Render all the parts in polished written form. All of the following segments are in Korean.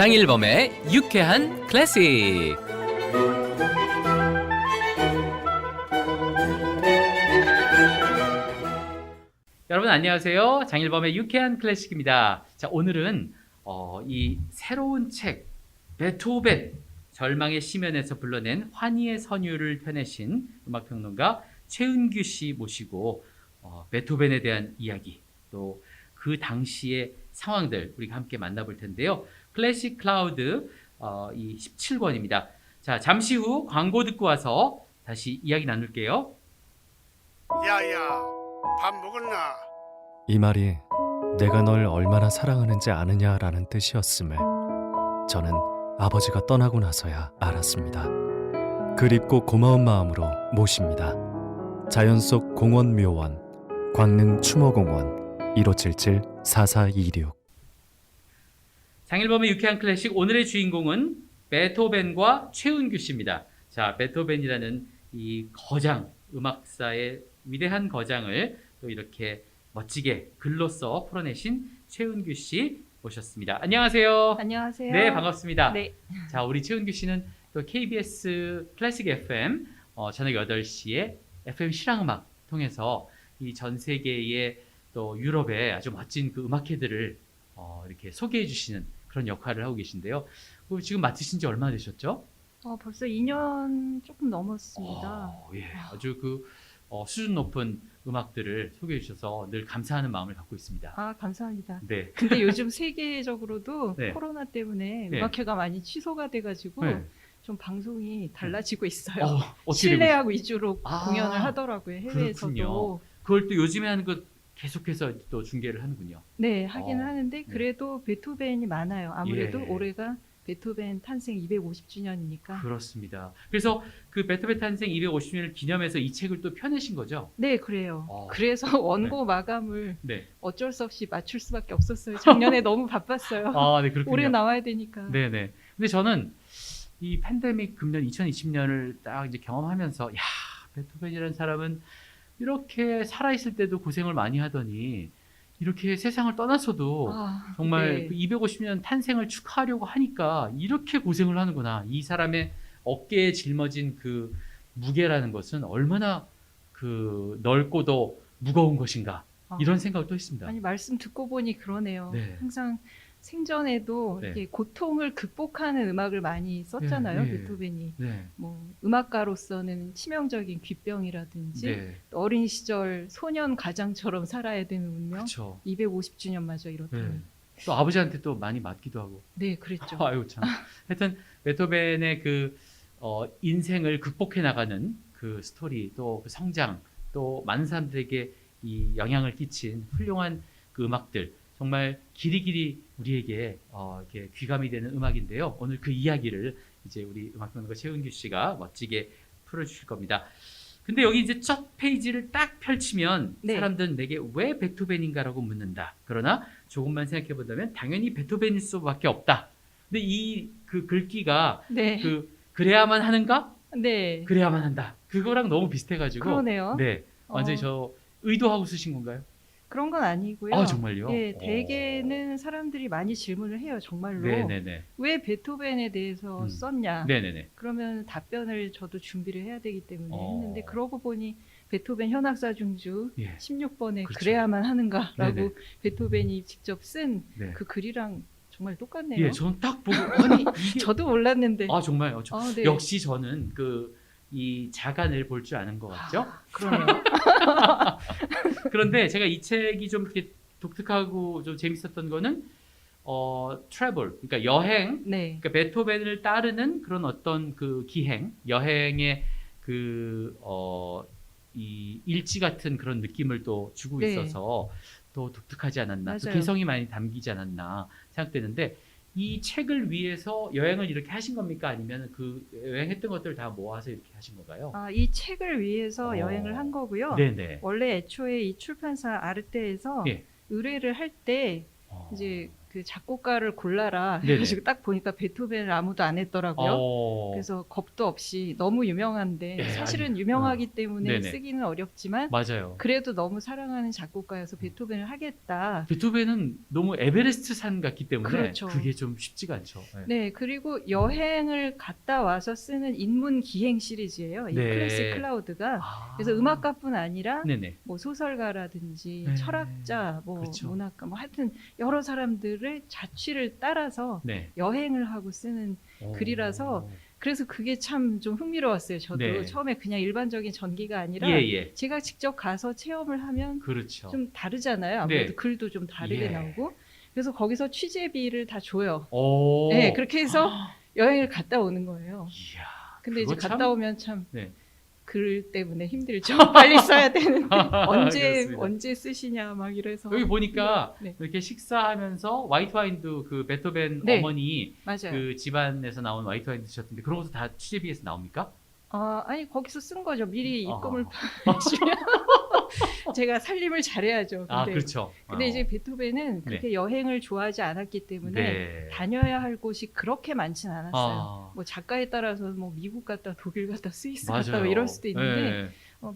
장일범의 유쾌한 클래식. 여러분 안녕하세요. 장일범의 유쾌한 클래식입니다. 자, 오늘은 이 새로운 책 베토벤 절망의 시면에서 불러낸 환희의 선율을 펴내신 음악평론가 최은규 씨 모시고 베토벤에 대한 이야기 또 그 당시의 상황들 우리가 함께 만나볼 텐데요. 클래식 클라우드 이 17권입니다. 자, 잠시 후 광고 듣고 와서 다시 이야기 나눌게요. 야야, 밥 먹었나? 이 말이 내가 널 얼마나 사랑하는지 아느냐라는 뜻이었음을 저는 아버지가 떠나고 나서야 알았습니다. 그립고 고마운 마음으로 모십니다. 자연 속 공원 묘원 광릉 추모공원 1577-4426. 장일범의 유쾌한 클래식 오늘의 주인공은 베토벤과 최은규 씨입니다. 자, 베토벤이라는 이 거장, 음악사의 위대한 거장을 또 이렇게 멋지게 글로써 풀어내신 최은규 씨 모셨습니다. 안녕하세요. 안녕하세요. 네, 반갑습니다. 네. 자, 우리 최은규 씨는 또 KBS 클래식 FM 저녁 8시에 FM 실황음악 통해서 이 전 세계의 또 유럽의 아주 멋진 그 음악회들을 이렇게 소개해 주시는 그런 역할을 하고 계신데요. 지금 맡으신 지 얼마나 되셨죠? 벌써 2년 조금 넘었습니다. 예, 아주 그 수준 높은 음악들을 소개해 주셔서 늘 감사하는 마음을 갖고 있습니다. 아, 감사합니다. 네. 근데 요즘 세계적으로도 네. 코로나 때문에 네. 음악회가 많이 취소가 돼가지고 네. 좀 방송이 달라지고 있어요. 어떻게 되고 실내악 위주로 아, 공연을 하더라고요. 해외에서도. 그렇군요. 그걸 또 요즘에 하는 거 계속해서 또 중계를 하는군요. 네, 하긴 하는데 그래도 베토벤이 많아요. 아무래도 예. 올해가 베토벤 탄생 250주년이니까. 그렇습니다. 그래서 그 베토벤 탄생 250년을 기념해서 이 책을 또 펴내신 거죠? 네, 그래요. 어. 그래서 원고 마감을 네. 어쩔 수 없이 맞출 수밖에 없었어요. 작년에 너무 바빴어요. 아, 네, 그렇군요. 올해 나와야 되니까. 네네. 근데 저는 이 팬데믹 금년 2020년을 딱 이제 경험하면서, 야, 베토벤이라는 사람은 이렇게 살아있을 때도 고생을 많이 하더니, 이렇게 세상을 떠나서도 아, 정말 네. 그 250년 탄생을 축하하려고 하니까 이렇게 고생을 하는구나. 이 사람의 어깨에 짊어진 그 무게라는 것은 얼마나 그 넓고도 무거운 것인가. 아. 이런 생각을 또 했습니다. 아니, 말씀 듣고 보니 그러네요. 네. 항상 생전에도 네. 이렇게 고통을 극복하는 음악을 많이 썼잖아요. 네, 네. 베토벤이. 네. 뭐 음악가로서는 치명적인 귓병이라든지 네. 또 어린 시절 소년 가장처럼 살아야 되는 운명. 그렇죠. 250주년마저 네. 이렇다니. 또 아버지한테 또 많이 맞기도 하고. 네, 그랬죠. 아유 참. 하여튼 베토벤의 그 인생을 극복해 나가는 그 스토리 또 그 성장 또 많은 사람들에게 이 영향을 끼친 훌륭한 그 음악들 정말 길이길이 우리에게 이렇게 귀감이 되는 음악인데요. 오늘 그 이야기를 이제 우리 음악평론가 최은규 씨가 멋지게 풀어주실 겁니다. 근데 여기 이제 첫 페이지를 딱 펼치면 네. 사람들은 내게 왜 베토벤인가라고 묻는다. 그러나 조금만 생각해 본다면 당연히 베토벤일 수밖에 없다. 근데 이 그 글귀가 네. 그래야만 하는가? 네. 그래야만 한다. 그거랑 너무 비슷해가지고. 그러네요. 네, 완전히 저 의도하고 쓰신 건가요? 그런 건 아니고요. 아, 정말요? 예, 대개는 사람들이 많이 질문을 해요. 정말로. 네네네. 왜 베토벤에 대해서 썼냐? 네네네. 그러면 답변을 저도 준비를 해야 되기 때문에 어. 했는데 그러고 보니 베토벤 현악사 중주 예. 16번에 그렇죠. 그래야만 하는가라고 네네. 베토벤이 직접 쓴 그 네. 글이랑 정말 똑같네요. 예, 저는 딱 보고 아니 이게 저도 몰랐는데. 아 정말요. 네. 역시 저는 이 자간을 볼 줄 아는 것 같죠? 그러네요. 그런데 제가 이 책이 좀 이렇게 독특하고 좀 재밌었던 거는 트래블, 그러니까 여행, 네. 그러니까 베토벤을 따르는 그런 어떤 그 기행, 여행의 이 일지 같은 그런 느낌을 또 주고 네. 있어서 또 독특하지 않았나, 또 맞아요. 개성이 많이 담기지 않았나 생각되는데 이 책을 위해서 여행을 이렇게 하신 겁니까? 아니면 그 여행했던 것들을 다 모아서 이렇게 하신 건가요? 이 책을 위해서 어. 여행을 한 거고요. 네네. 원래 애초에 이 출판사 아르테에서 예. 의뢰를 할 때 어. 이제 그 작곡가를 골라라 네네. 해가지고 딱 보니까 베토벤을 아무도 안 했더라고요. 어. 그래서 겁도 없이 너무 유명한데 예, 사실은 아니, 유명하기 때문에 네네. 쓰기는 어렵지만 맞아요. 그래도 너무 사랑하는 작곡가여서 베토벤을 하겠다. 베토벤은 너무 에베레스트 산 같기 때문에 그렇죠. 그게 좀 쉽지가 않죠. 네. 네, 그리고 여행을 갔다 와서 쓰는 인문 기행 시리즈예요. 이 네. 클래식 클라우드가. 아. 그래서 음악가뿐 아니라 네네. 뭐 소설가라든지 네. 철학자, 뭐 그렇죠. 문학가, 뭐 하여튼 여러 사람들의 자취를 따라서 네. 여행을 하고 쓰는 오. 글이라서 그래서 그게 참 좀 흥미로웠어요. 저도 네. 처음에 그냥 일반적인 전기가 아니라 예예. 제가 직접 가서 체험을 하면 그렇죠. 좀 다르잖아요. 아무래도 네. 글도 좀 다르게 예. 나오고. 그래서 거기서 취재비를 다 줘요. 오. 네, 그렇게 해서 여행을 갔다 오는 거예요. 이야. 근데 이제 그거 참- 갔다 오면 참 네. 글 때문에 힘들죠. 빨리 써야 되는데 그렇습니다. 언제 쓰시냐 막 이래서 여기 보니까 네, 이렇게 식사하면서 화이트 와인도 그 베토벤 네. 어머니 맞아요. 그 집안에서 나온 화이트 와인 드셨던데 그런 것도 다 취재비에서 나옵니까? 아니 거기서 쓴 거죠. 미리 입금을 아. 해주면 제가 살림을 잘해야죠. 아 근데, 그렇죠. 근데 이제 베토벤은 그렇게 여행을 좋아하지 않았기 때문에 네. 다녀야 할 곳이 그렇게 많지는 않았어요. 아. 뭐 작가에 따라서 뭐 미국 갔다 독일 갔다 스위스 맞아요. 갔다 뭐 이럴 수도 있는데 네.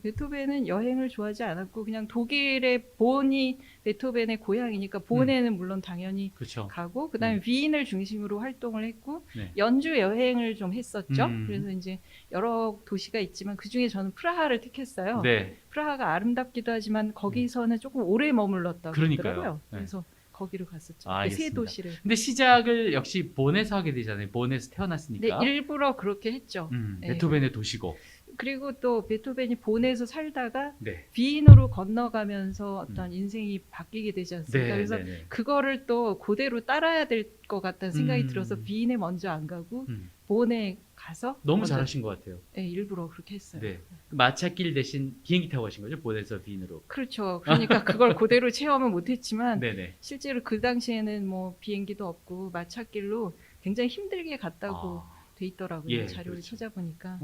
베토벤은 여행을 좋아하지 않았고 그냥 독일의 본이 베토벤의 고향이니까 본에는 물론 당연히 그렇죠. 가고 그다음에 위인을 중심으로 활동을 했고 네. 연주 여행을 좀 했었죠. 음. 그래서 이제 여러 도시가 있지만 그 중에 저는 프라하를 택했어요. 네. 프라하가 아름답기도 하지만 거기서는 조금 오래 머물렀다고 그러니까요. 그러더라고요. 네. 그래서 거기로 갔었죠. 아, 그세 알겠습니다. 도시를. 근데 시작을 역시 본에서 하게 되잖아요. 본에서 네, 태어났으니까. 일부러 그렇게 했죠. 네. 베토벤의 도시고. 그리고 또 베토벤이 본에서 살다가 네. 비인으로 건너가면서 어떤 인생이 바뀌게 되지 않습니까? 네. 그래서 네, 네. 그거를 또 그대로 따라야 될 것 같다는 생각이 음. 들어서 비인에 먼저 안 가고 음. 본에 가서 너무 먼저- 잘하신 것 같아요. 네, 일부러 그렇게 했어요. 네. 마차길 대신 비행기 타고 가신 거죠? 본에서 빈으로. 그렇죠. 그러니까 그걸 그대로 체험은 못했지만 네네. 실제로 그 당시에는 뭐 비행기도 없고 마차길로 굉장히 힘들게 갔다고 아. 돼 있더라고요. 예, 자료를 그렇죠. 찾아보니까.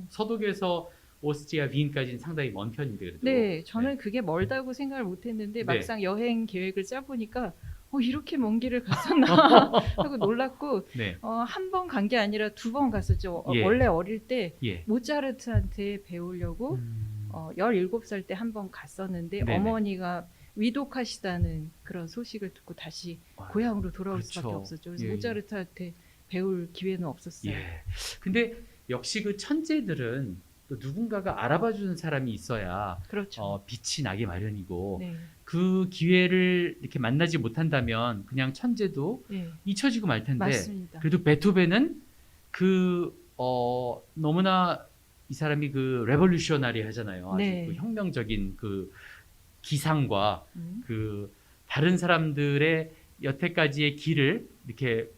서독에서 오스트리아 빈까지는 상당히 먼 편인데 그래도. 네, 저는 그게 멀다고 생각을 못했는데 네. 막상 여행 계획을 짜보니까 이렇게 먼 길을 갔었나 하고 놀랐고 네. 한 번 간 게 아니라 2번 갔었죠. 예. 원래 어릴 때 예. 모차르트한테 배우려고 17살 때 한 번 갔었는데 네네. 어머니가 위독하시다는 그런 소식을 듣고 다시 아, 고향으로 돌아올 그렇죠. 수밖에 없었죠. 그래서 예, 예. 모차르트한테 배울 기회는 없었어요. 예. 근데 역시 그 천재들은 또 누군가가 알아봐주는 사람이 있어야 그렇죠. 빛이 나기 마련이고 네. 그 기회를 이렇게 만나지 못한다면 그냥 천재도 네. 잊혀지고 말 텐데 맞습니다. 그래도 베토벤은 너무나 이 사람이 그 레볼루셔너리 하잖아요. 아주 네. 그 혁명적인 그 기상과 음. 그 다른 사람들의 여태까지의 길을 이렇게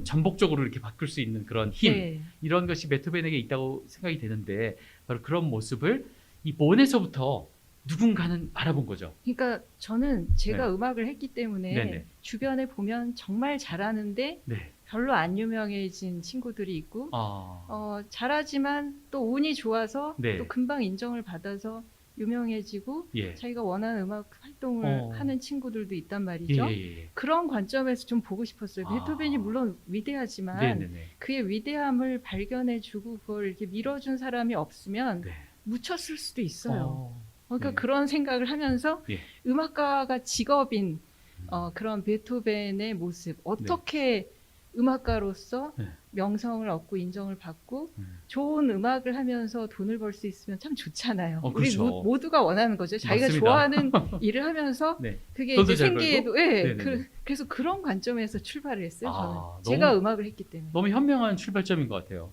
전복적으로 이렇게 바꿀 수 있는 그런 힘 네. 이런 것이 베토벤에게 있다고 생각이 되는데 바로 그런 모습을 이 본에서부터 누군가는 알아본 거죠. 그러니까 저는 제가 네. 음악을 했기 때문에 네네. 주변에 보면 정말 잘하는데 네. 별로 안 유명해진 친구들이 있고 잘하지만 또 운이 좋아서 네. 또 금방 인정을 받아서 유명해지고 예. 자기가 원하는 음악 활동을 하는 친구들도 있단 말이죠. 예. 그런 관점에서 좀 보고 싶었어요. 아. 베토벤이 물론 위대하지만 네네네. 그의 위대함을 발견해주고 그걸 이렇게 밀어준 사람이 없으면 네. 묻혔을 수도 있어요. 그러니까 네. 그런 생각을 하면서 예. 음악가가 직업인 그런 베토벤의 모습 어떻게 음악가로서 네. 명성을 얻고 인정을 받고 음. 좋은 음악을 하면서 돈을 벌 수 있으면 참 좋잖아요. 우리 그렇죠. 모두가 원하는 거죠. 자기가 맞습니다. 좋아하는 일을 하면서 네. 그게 돈도 이제 잘 생계에도 네네네. 그래서 그런 관점에서 출발을 했어요. 저는 너무- 제가 음악을 했기 때문에. 너무 현명한 출발점인 것 같아요.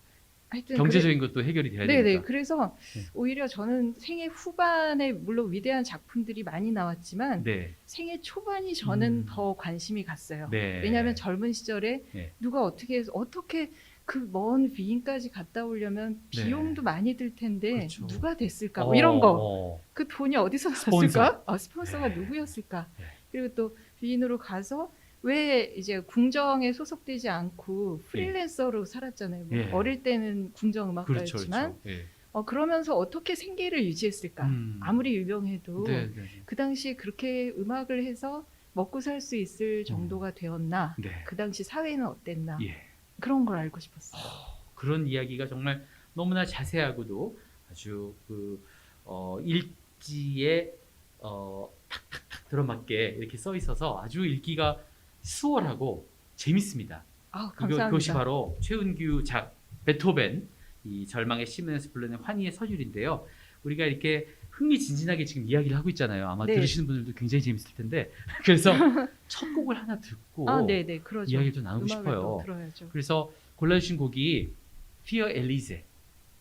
하여튼 경제적인 것도 해결이 돼야 네네. 되니까. 그래서 네. 오히려 저는 생애 후반에 물론 위대한 작품들이 많이 나왔지만 네. 생애 초반이 저는 음. 더 관심이 갔어요. 네. 왜냐하면 젊은 시절에 네. 누가 어떻게 그 먼 위인까지 갔다 오려면 네. 비용도 많이 들 텐데 그렇죠. 누가 됐을까? 뭐 이런 거. 거. 그 돈이 어디서 스폰서. 났을까? 스폰서가 네. 누구였을까? 네. 그리고 또 위인으로 가서 왜 이제 궁정에 소속되지 않고 프리랜서로 살았잖아요. 뭐 예. 어릴 때는 궁정 그렇죠. 음악가였지만 그렇죠. 예. 그러면서 어떻게 생계를 유지했을까? 아무리 유명해도 네, 네. 그 당시 그렇게 음악을 해서 먹고 살 수 있을 정도가 되었나, 네. 그 당시 사회는 어땠나, 예. 그런 걸 알고 싶었어요. 그런 이야기가 정말 너무나 자세하고도 아주 일지에 탁탁탁 들어맞게 이렇게 써 있어서 아주 읽기가 수월하고 재밌습니다. 아, 그것이 감사합니다. 바로 최은규 작 베토벤 이 절망의 시면에서 불러낸 환희의 선율인데요. 우리가 이렇게 흥미진진하게 지금 이야기를 하고 있잖아요. 아마 네. 들으시는 분들도 굉장히 재밌을 텐데 그래서 첫 곡을 하나 듣고 아, 네, 네, 그러죠. 이야기를 좀 나누고 음악을 싶어요. 또 들어야죠. 그래서 골라주신 곡이 Fear Elise,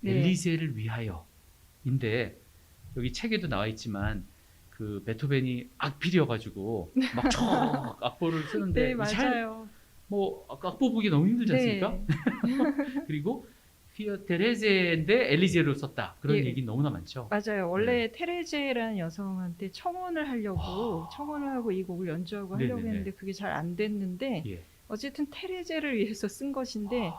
네. 엘리제를 위하여인데 여기 책에도 나와 있지만 그 베토벤이 악필이어가지고 막 촥 악보를 쓰는데 네, 잘 맞아요. 뭐 악보 보기 너무 힘들지 않습니까? 네. 그리고 Fear Terese인데 엘리제로 썼다 그런 예. 얘기 너무나 많죠. 맞아요. 원래 테레제라는 여성한테 청혼을 하려고 와. 청혼을 하고 이 곡을 연주하고 하려고 네네네. 했는데 그게 잘 안 됐는데 예. 어쨌든 테레제를 위해서 쓴 것인데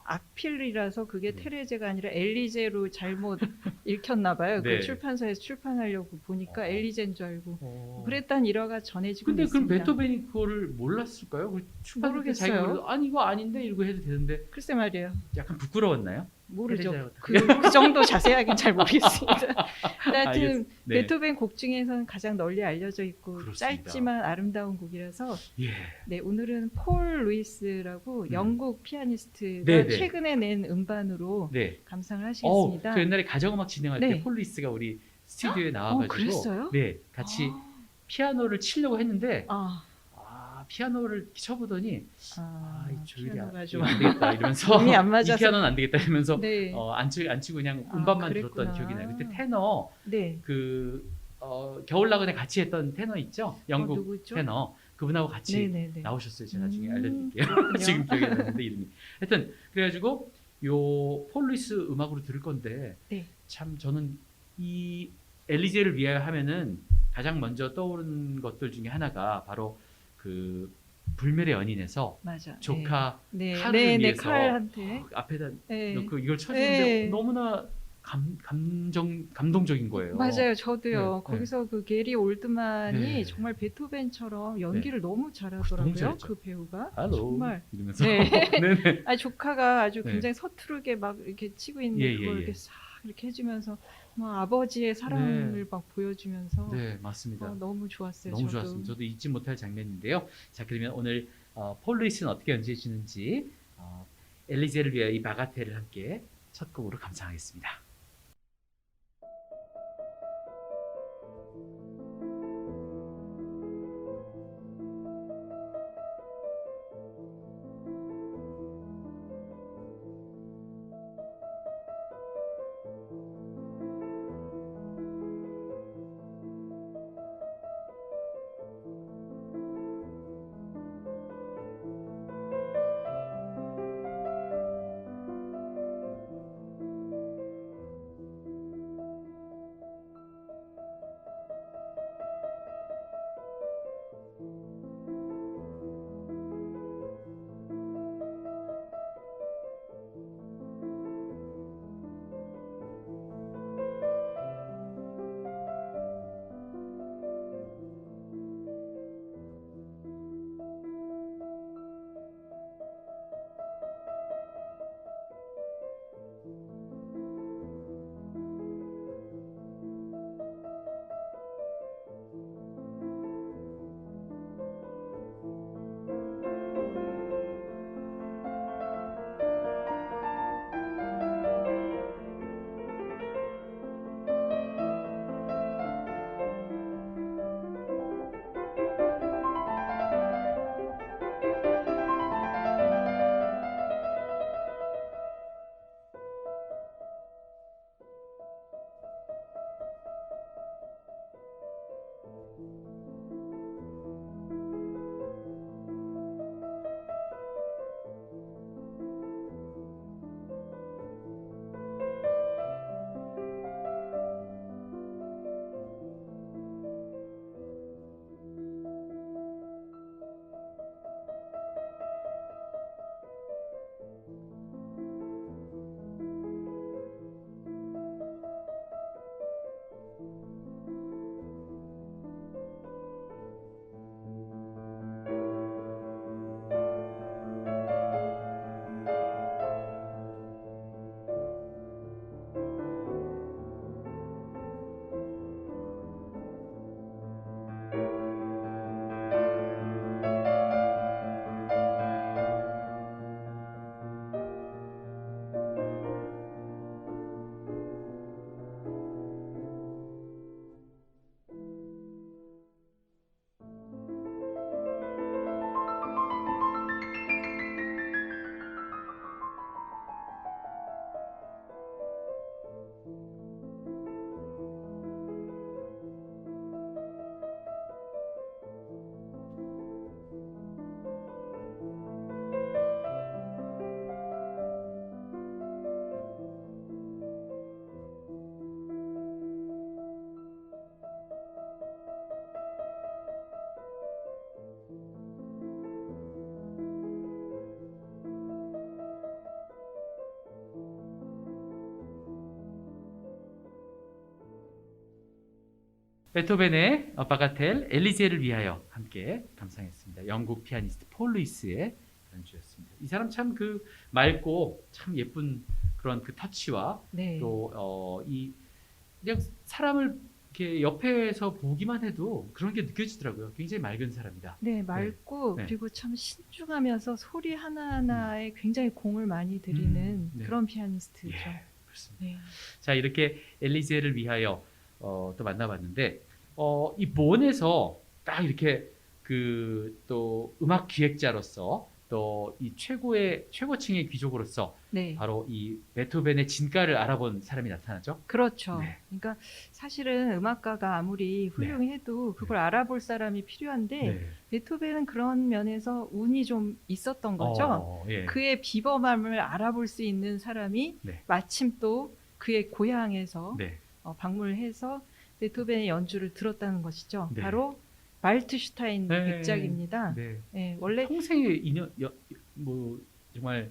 악필이라서 그게 네. 테레제가 아니라 엘리제로 잘못 읽혔나 봐요. 네. 그 출판사에서 출판하려고 보니까 어. 엘리제인 줄 알고 어. 그랬다는 일화가 전해지고 근데 그럼 있습니다. 베토벤이 그거를 몰랐을까요? 그 출판사 때 자기가 모르겠어요. 그래도 아니 이거 아닌데 이러고 해도 되는데 글쎄 말이에요. 약간 부끄러웠나요? 모르죠. 테레제라고 그 정도 자세하긴 잘 모르겠습니다. 하여튼 네. 베토벤 곡 중에서는 가장 널리 알려져 있고 그렇습니다. 짧지만 아름다운 곡이라서 예. 네, 오늘은 폴 루이스라고 영국 피아니스트가 네, 네. 최근에 낸 음반으로 네. 감상을 하시겠습니다. 저 옛날에 가정음악 진행할 때 네. 폴리스가 우리 스튜디오에 나와가지고 그랬어요? 네 같이 피아노를 치려고 했는데 아, 피아노를 쳐보더니 이 조율이 피아노가 좀 이거 안 되겠다 이러면서 음이 안 맞아서. 이 피아노는 안 되겠다 이러면서 네, 안 치고 그냥 아, 음반만 그랬구나. 들었던 기억이 나요. 그때 테너 네. 겨울나그네 같이 했던 테너 있죠? 영국 누구죠? 테너 그분하고 같이 네네네. 나오셨어요. 제가 나중에 음, 알려드릴게요. 그렇군요. 지금 기억이 나는데 이름이. 하여튼 그래가지고 요 폴리스 음악으로 들을 건데 네. 참 저는 이 엘리제를 위하여 하면은 가장 먼저 떠오르는 것들 중에 하나가 바로 그 불멸의 연인에서 맞아. 조카 네, 칼을 네, 네, 위해서 칼한테. 앞에다 네. 놓고 이걸 쳐주는데 네. 너무나 감동적인 거예요. 맞아요, 저도요. 네, 네. 거기서 그 게리 올드만이 네. 정말 베토벤처럼 연기를 너무 잘하더라고요. 너무 잘했죠. 그 배우가 할로 정말. 이러면서 네. 네네. 조카가 아주 네. 굉장히 서투르게 막 이렇게 치고 있는데 예, 예, 그걸 예. 이렇게 싹 이렇게 해주면서 막 아버지의 사랑을 네. 막 보여주면서 네 맞습니다. 너무 좋았어요. 너무 저도. 좋았습니다. 저도 잊지 못할 장면인데요. 자 그러면 오늘 폴 루이스는 어떻게 연주해 주는지 엘리제를 위하여 이 바가테를 함께 첫 곡으로 감상하겠습니다. 베토벤의 바가텔, 엘리제를 위하여 함께 감상했습니다. 영국 피아니스트 폴 루이스의 연주였습니다. 이 사람 참 그 맑고 참 예쁜 그런 그 터치와 네. 또 이 그냥 사람을 이렇게 옆에서 보기만 해도 그런 게 느껴지더라고요. 굉장히 맑은 사람이다. 네, 맑고 네. 그리고 참 신중하면서 소리 하나하나에 굉장히 공을 많이 들이는 네. 그런 피아니스트죠. 예, 그렇습니다. 네. 자, 이렇게 엘리제를 위하여 또 만나봤는데 이 본에서 딱 이렇게 그 또 음악 기획자로서 또 이 최고층의 귀족으로서 네. 바로 이 베토벤의 진가를 알아본 사람이 나타나죠. 그렇죠. 네. 그러니까 사실은 음악가가 아무리 훌륭해도 그걸 알아볼 사람이 필요한데 네. 베토벤은 그런 면에서 운이 좀 있었던 거죠. 예. 그의 비범함을 알아볼 수 있는 사람이 네. 마침 또 그의 고향에서 네. 방문을 해서 베토벤의 연주를 들었다는 것이죠. 네. 바로 말트슈타인 네. 백작입니다. 네. 네, 원래 평생의 인연 뭐 정말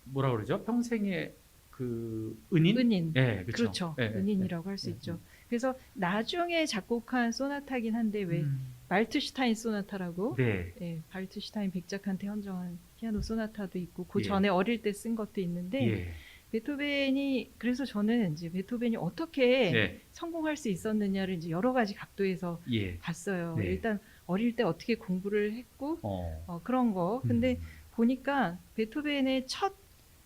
뭐라 그러죠? 평생의 그 은인? 은인. 예, 그렇죠. 예, 예, 은인이라고 할 수 예, 있죠. 그래서 나중에 작곡한 소나타긴 한데 왜 말트슈타인 소나타라고 네. 예, 발트슈타인 백작한테 헌정한 피아노 소나타도 있고 그 예. 전에 어릴 때 쓴 것도 있는데 예. 베토벤이 그래서 저는 이제 베토벤이 어떻게 네. 성공할 수 있었느냐를 이제 여러 가지 각도에서 예. 봤어요. 네. 일단 어릴 때 어떻게 공부를 했고 그런 거. 근데 보니까 베토벤의 첫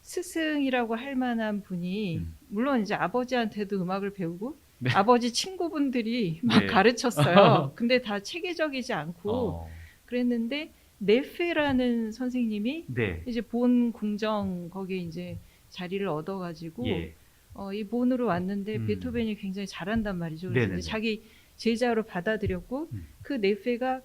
스승이라고 할 만한 분이 물론 이제 아버지한테도 음악을 배우고 네. 아버지 친구분들이 막 네. 가르쳤어요. 근데 다 체계적이지 않고 어. 그랬는데 네페라는 선생님이 네. 이제 본 궁정 거기에 이제 자리를 얻어가지고 예. 이 본으로 왔는데 음. 베토벤이 굉장히 잘한단 말이죠. 그래서 네네네. 이제 자기 제자로 받아들였고 그 네페가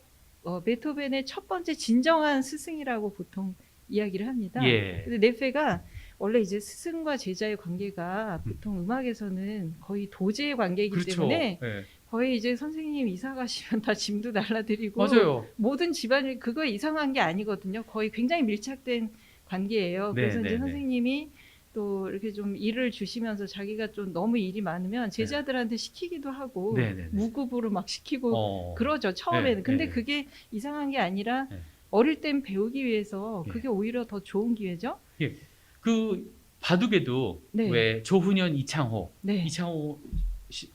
베토벤의 첫 번째 진정한 스승이라고 보통 이야기를 합니다. 예. 근데 네페가 원래 이제 스승과 제자의 관계가 보통 음악에서는 거의 도제의 관계이기 그렇죠. 때문에 예. 거의 이제 선생님 이사 가시면 다 짐도 날라드리고 맞아요. 모든 집안일 그거 이상한 게 아니거든요. 거의 굉장히 밀착된 관계예요. 그래서 네, 이제 네, 선생님이 또 이렇게 좀 일을 주시면서 자기가 좀 너무 일이 많으면 제자들한테 시키기도 하고 네, 네, 네. 무급으로 막 시키고 그러죠 처음에는. 네, 근데 네. 그게 이상한 게 아니라 네. 어릴 땐 배우기 위해서 예. 그게 오히려 더 좋은 기회죠. 그 바둑에도 네. 왜 조훈현, 이창호, 네. 이창호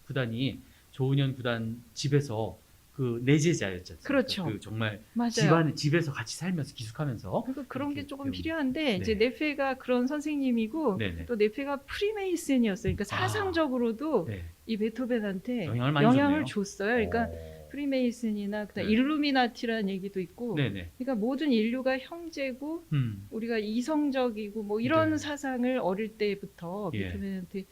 구단이 조훈현 구단 집에서 그 내제자였잖아요. 그렇죠. 그 정말 맞아요. 집에서 같이 살면서 기숙하면서. 그러니까 그런 게 이렇게 조금 배우는. 필요한데 이제 네. 네페가 그런 선생님이고 네네. 또 네페가 프리메이슨이었어요. 그러니까 사상적으로도 네. 이 베토벤한테 영향을 많이 영향을 줬네요. 줬어요. 그러니까 프리메이슨이나 그다음 네. 일루미나티라는 얘기도 있고 네네. 그러니까 모든 인류가 형제고 우리가 이성적이고 뭐 이런 네. 사상을 어릴 때부터 예. 베토벤한테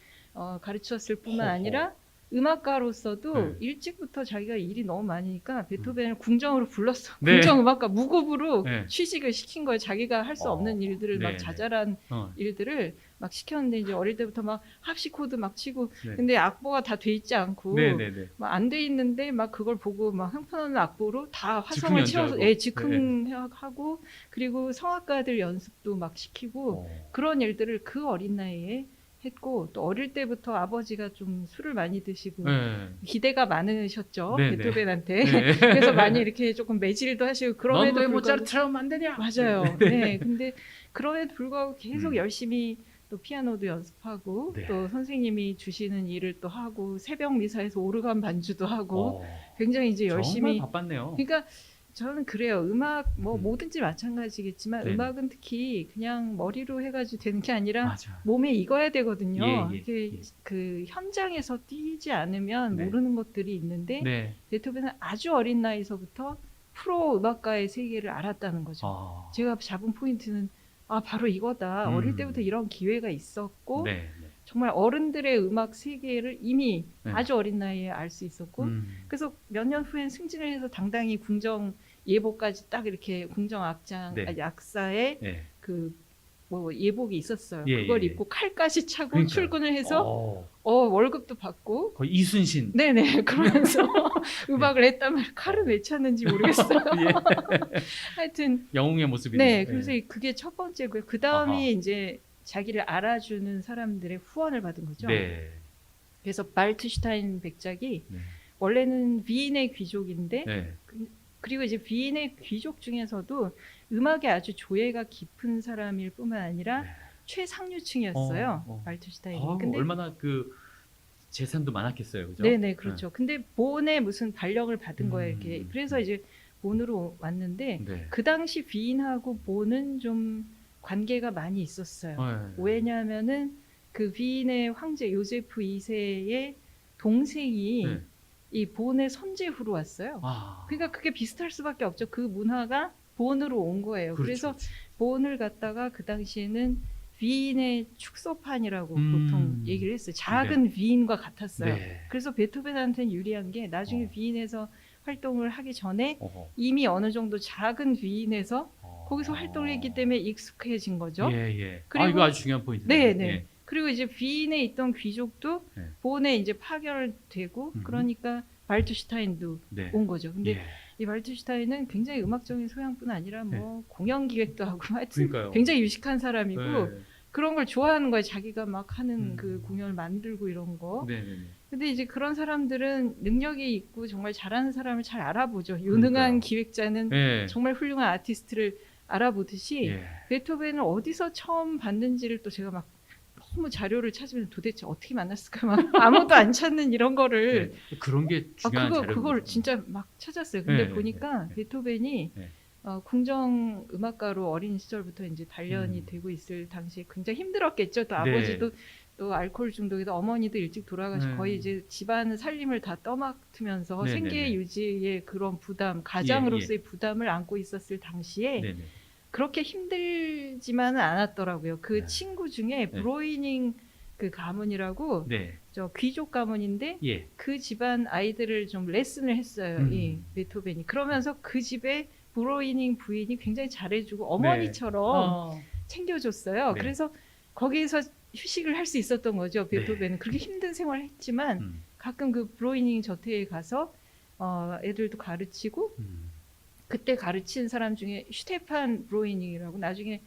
가르쳤을 뿐만 허허. 아니라 음악가로서도 네. 일찍부터 자기가 일이 너무 많으니까 베토벤을 궁정으로 불렀어. 네. 궁정 음악가 무급으로 네. 취직을 시킨 거예요. 자기가 할 수 없는 일들을 막 네네. 자잘한 일들을 막 시켰는데 이제 어릴 때부터 막 합시 코드 막 치고 네. 근데 악보가 다 돼 있지 않고 네네네. 막 안 돼 있는데 막 그걸 보고 막 형편없는 악보로 다 화성을 즉흥 채워서 연주하고. 즉흥하고 그리고 성악가들 연습도 막 시키고 그런 일들을 그 어린 나이에 했고 또 어릴 때부터 아버지가 좀 술을 많이 드시고 네. 기대가 많으셨죠 네네. 베토벤한테. 네. 그래서 많이 이렇게 조금 매질도 하시고 그럼에도 넌왜 불구하고 모차르트처럼 안 되냐? 맞아요. 네. 근데 그럼에도 불구하고 계속 열심히 또 피아노도 연습하고 네. 또 선생님이 주시는 일을 또 하고 새벽 미사에서 오르간 반주도 하고 굉장히 이제 열심히. 정말 바빴네요. 그러니까 저는 그래요. 음악 뭐 뭐든지 마찬가지겠지만 네. 음악은 특히 그냥 머리로 해가지고 되는 게 아니라 맞아. 몸에 익어야 되거든요. 예, 이게 예. 그 현장에서 뛰지 않으면 네. 모르는 것들이 있는데 네. 베토벤은 아주 어린 나이서부터 프로 음악가의 세계를 알았다는 거죠. 제가 잡은 포인트는 바로 이거다. 어릴 때부터 이런 기회가 있었고 네. 정말 어른들의 음악 세계를 이미 네. 아주 어린 나이에 알 수 있었고 그래서 몇 년 후엔 승진을 해서 당당히 궁정 예보까지 딱 이렇게 궁정 악장 네. 악사에 네. 그 뭐 예복이 있었어요. 예, 그걸 예. 입고 칼까지 차고 그러니까요. 출근을 해서 월급도 받고 거의 이순신. 네네 그러면서 음악을 했다면 칼은 왜 찼는지 모르겠어요. 예. 하여튼 영웅의 모습이네요. 네 그래서 그게 첫 번째고요. 그 다음이 아하. 이제 자기를 알아주는 사람들의 후원을 받은 거죠. 네. 그래서 발트슈타인 백작이 네. 원래는 위인의 귀족인데 네. 그리고 이제 위인의 귀족 중에서도 음악에 아주 조예가 깊은 사람일 뿐만 아니라 네. 최상류층이었어요. 말투슈타인이. 근데 얼마나 그 재산도 많았겠어요, 그죠? 네네 그렇죠. 근데 본의 무슨 발령을 받은 거예요. 이렇게. 음. 그래서 이제 본으로 왔는데 네. 그 당시 위인하고 본은 좀 관계가 많이 있었어요. 네. 왜냐하면은 그 위인의 황제 요제프 2세의 동생이 네. 이 본의 선제후로 왔어요. 아. 그러니까 그게 비슷할 수밖에 없죠. 그 문화가 본으로 온 거예요. 그렇죠, 그래서 그렇죠. 본을 갖다가 그 당시에는 위인의 축소판이라고 보통 얘기를 했어요. 작은 위인과 같았어요. 네. 그래서 베토벤한테는 유리한 게 나중에 어. 위인에서 활동을 하기 전에 어허. 이미 어느 정도 작은 위인에서 거기서 어. 활동을 했기 때문에 익숙해진 거죠. 예, 예. 그리고- 이거 아주 중요한 포인트네요. 네, 네. 그리고 이제 위인에 있던 귀족도 네. 본에 이제 파견되고 그러니까 발투슈타인도 네. 온 거죠. 근데 예. 이 발투슈타인은 굉장히 음악적인 소양뿐 아니라 뭐 공연 기획도 하고 하여튼 그러니까요. 굉장히 유식한 사람이고 네. 그런 걸 좋아하는 거예요. 자기가 막 하는 음. 그 공연을 만들고 이런 거. 네, 네, 네. 근데 이제 그런 사람들은 능력이 있고 정말 잘하는 사람을 잘 알아보죠. 그러니까요. 유능한 기획자는 예. 정말 훌륭한 아티스트를 알아보듯이 예. 베토벤을 어디서 처음 봤는지를 또 제가 막 너무 자료를 찾으면 도대체 어떻게 만났을까 막 아무도 안 찾는 이런 거를 네. 그런 게 중요한 자료거든요. 그걸 진짜 막 찾았어요. 근데 네, 보니까 네. 베토벤이 네. 궁정 음악가로 어린 시절부터 이제 단련이 되고 있을 당시에 굉장히 힘들었겠죠. 또 네. 아버지도 또 알코올 중독에서 어머니도 일찍 돌아가시고 네. 거의 이제 집안 살림을 다 떠맡으면서 네, 생계 네, 네. 유지의 그런 부담, 가장으로서의 부담을 안고 있었을 당시에 네, 네. 그렇게 힘들지만은 않았더라고요. 그 네. 친구 중에 브로이닝 그 가문이라고 네. 저 귀족 가문인데 예. 그 집안 아이들을 좀 레슨을 했어요. 이 베토벤이. 그러면서 그 집에 브로이닝 부인이 굉장히 잘해주고 어머니처럼 어. 챙겨줬어요. 네. 그래서 거기에서 휴식을 할 수 있었던 거죠. 베토벤은 네. 그렇게 힘든 생활을 했지만 음. 가끔 그 브로이닝 저택에 가서 애들도 가르치고 그때 가르친 사람 중에 슈테판 브로이닝이라고 나중에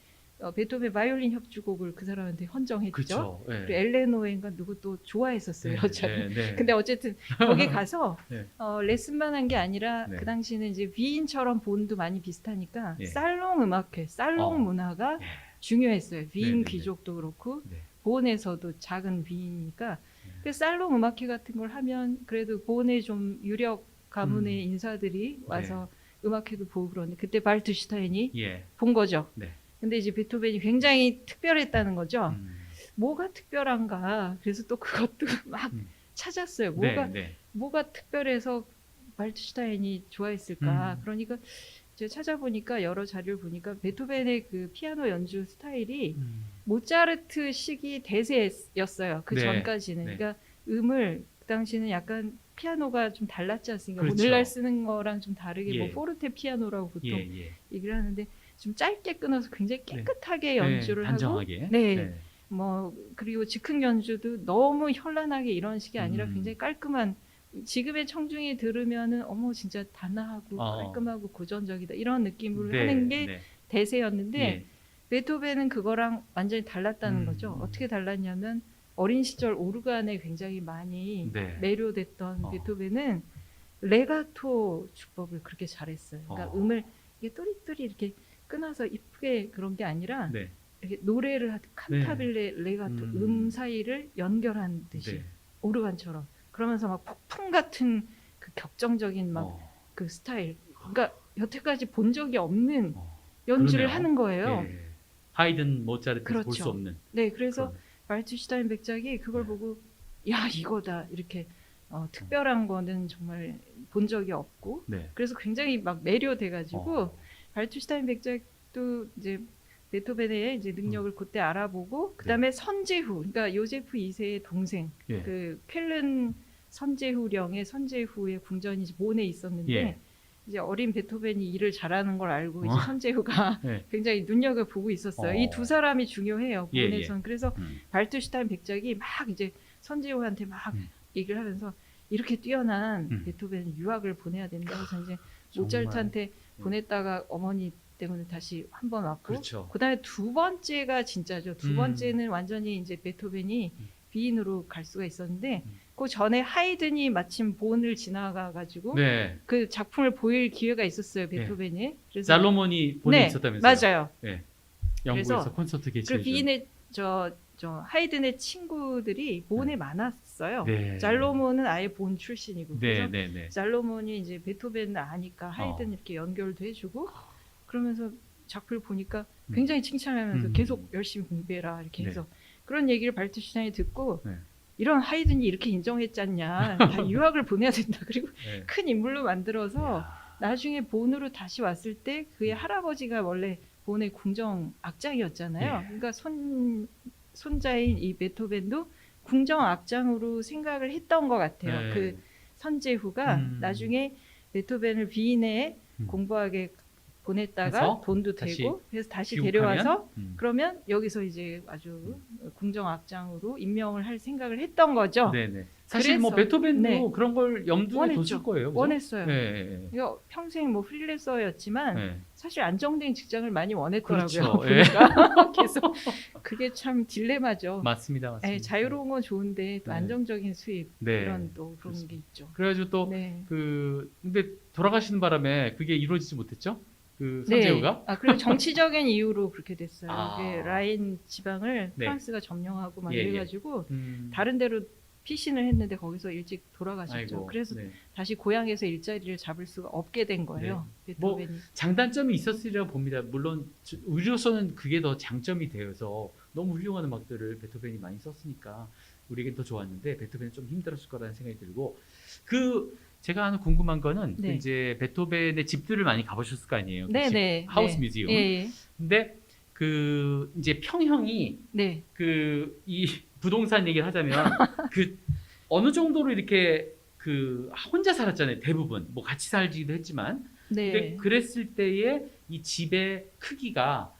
베토벤 바이올린 협주곡을 그 사람한테 헌정했죠. 그렇죠. 예. 그리고 엘레노엔가 누구 또 좋아했었어요. 네, 여자를. 네, 네. 근데 어쨌든 거기 가서 네. 레슨만 한 게 아니라 네. 그 당시에는 이제 위인처럼 본도 많이 비슷하니까 예. 살롱 음악회, 살롱 문화가 예. 중요했어요. 위인 네, 네, 네. 귀족도 그렇고 네. 본에서도 작은 위인이니까 그래서 살롱 음악회 같은 걸 하면 그래도 본의 좀 유력 가문의 인사들이 와서 음악회도 보고 그러는데 그때 발투슈타인이 예. 본 거죠. 네. 근데 이제 베토벤이 굉장히 특별했다는 거죠. 음. 뭐가 특별한가? 그래서 또 그것도 막 찾았어요. 네. 뭐가 특별해서 발투슈타인이 좋아했을까? 음. 그러니까 제가 찾아보니까 여러 자료를 보니까 베토벤의 그 피아노 연주 스타일이 모차르트 시기 대세였어요. 그 네. 전까지는. 네. 그러니까 음을 그 당시는 약간 피아노가 좀 달랐지 않습니까? 그렇죠. 오늘날 쓰는 거랑 좀 다르게 예. 뭐 포르테 피아노라고 보통 예. 얘기를 하는데 좀 짧게 끊어서 굉장히 깨끗하게 연주를 하고 단정하게. 네. 뭐 그리고 즉흥 연주도 너무 현란하게 이런 식이 아니라 굉장히 깔끔한 지금의 청중이 들으면은 어머 진짜 단아하고 깔끔하고 고전적이다 이런 느낌으로 하는 게 대세였는데 예. 베토벤은 그거랑 완전히 달랐다는 거죠. 어떻게 달랐냐면 어린 시절 오르간에 굉장히 많이 네. 매료됐던 베토벤은 레가토 주법을 그렇게 잘했어요. 그러니까 음을 이게 또리또리 이렇게 끊어서 이쁘게 그런 게 아니라 네. 이렇게 노래를 하듯 칸타빌레 레가토 사이를 연결한 듯이 네. 오르간처럼 그러면서 막 폭풍 같은 그 격정적인 막 그 스타일 그러니까 여태까지 본 적이 없는 연주를 그러네요. 하는 거예요. 예. 하이든 모차르트 볼 그렇죠. 수 없는. 네, 그래서 발투슈타인 백작이 그걸 보고 야 이거다 이렇게 특별한 거는 정말 본 적이 없고 네. 그래서 굉장히 막 매료돼가지고 발투슈타인 백작도 이제 베토벤의 이제 능력을 그때 알아보고 그다음에 선제후 그러니까 요제프 2세의 동생 예. 그 쾰른 선제후령의 선제후의 궁전이 이제 몬에 있었는데 예. 이제 어린 베토벤이 일을 잘하는 걸 알고 이제 선제후가 네. 굉장히 눈여겨 보고 있었어요. 이 두 사람이 중요해요. 예, 몬에선. 그래서 발투슈타인 백작이 막 이제 선제후한테 막 얘기를 하면서 이렇게 뛰어난 베토벤 유학을 보내야 된다. 그래서 이제 모차르트한테 보냈다가 어머니 때문에 다시 한 번 왔고 그렇죠. 그다음에 두 번째가 진짜죠. 두 번째는 완전히 이제 베토벤이 비인으로 갈 수가 있었는데 그 전에 하이든이 마침 본을 지나가가지고 네. 그 작품을 보일 기회가 있었어요 베토벤이. 그래서 잘로몬이 본에 네, 있었다면서요? 맞아요. 네. 영국에서 그래서 콘서트 그 개최해 준. 비인의 저 하이든의 친구들이 본에 많았어요. 네. 잘로몬은 아예 본 출신이고 네, 그래서 네, 네. 잘로몬이 이제 베토벤을 아니까 하이든 이렇게 연결도 해주고 그러면서 작품을 보니까 굉장히 칭찬하면서 계속 열심히 공부해라 이렇게 네. 해서 그런 얘기를 발트슈타인이 듣고 네. 이런 하이든이 이렇게 인정했잖냐 다 유학을 보내야 된다 그리고 네. 큰 인물로 만들어서 야. 나중에 본으로 다시 왔을 때 그의 할아버지가 원래 본의 궁정 악장이었잖아요. 네. 그러니까 손자인 이 베토벤도 궁정 악장으로 생각을 했던 것 같아요. 네. 그 선제후가 나중에 베토벤을 비인에 공부하게 보냈다가 해서 돈도 다시 되고 그래서 다시 귀국하면? 데려와서 그러면 여기서 이제 아주 궁정 악장으로 임명을 할 생각을 했던 거죠. 네, 네. 사실 뭐 그래서- 베토벤도 네. 그런 걸 염두에 원했죠. 뒀을 거예요. 그죠? 원했어요. 네, 네, 이거 평생 뭐 프리랜서였지만 네. 사실 안정된 직장을 많이 원했더라고요. 그렇죠. 보니까 계속 그게 참 딜레마죠. 맞습니다, 맞습니다. 네, 자유로운 건 좋은데 또 네. 안정적인 수입 네. 이런 또 그런 그렇습니다. 게 있죠. 그래가지고 또 네. 근데 돌아가시는 바람에 그게 이루어지지 못했죠? 그 네. 선제후가? 아 그리고 정치적인 이유로 그렇게 됐어요. 아. 이게 라인 지방을 네. 프랑스가 점령하고 막 예, 예. 이래가지고 다른 데로 피신을 했는데 거기서 일찍 돌아가셨죠. 아이고, 그래서 네. 다시 고향에서 일자리를 잡을 수가 없게 된 거예요. 뭐, 베토벤이. 장단점이 있었으리라고 봅니다. 물론 우리로서는 그게 더 장점이 되어서 너무 훌륭한 음악들을 베토벤이 많이 썼으니까 우리에겐 더 좋았는데 베토벤은 좀 힘들었을 거라는 생각이 들고 제가 하나 궁금한 거는 네. 그 이제 베토벤의 집들을 많이 가보셨을 거 아니에요? 그 집, 네네. 하우스 네. 뮤지엄. 예, 예. 근데 이제 평형이 네. 이 부동산 얘기를 하자면 어느 정도로 이렇게 혼자 살았잖아요. 대부분 뭐 같이 살지도 했지만 근데 네. 그랬을 때에 이 집의 크기가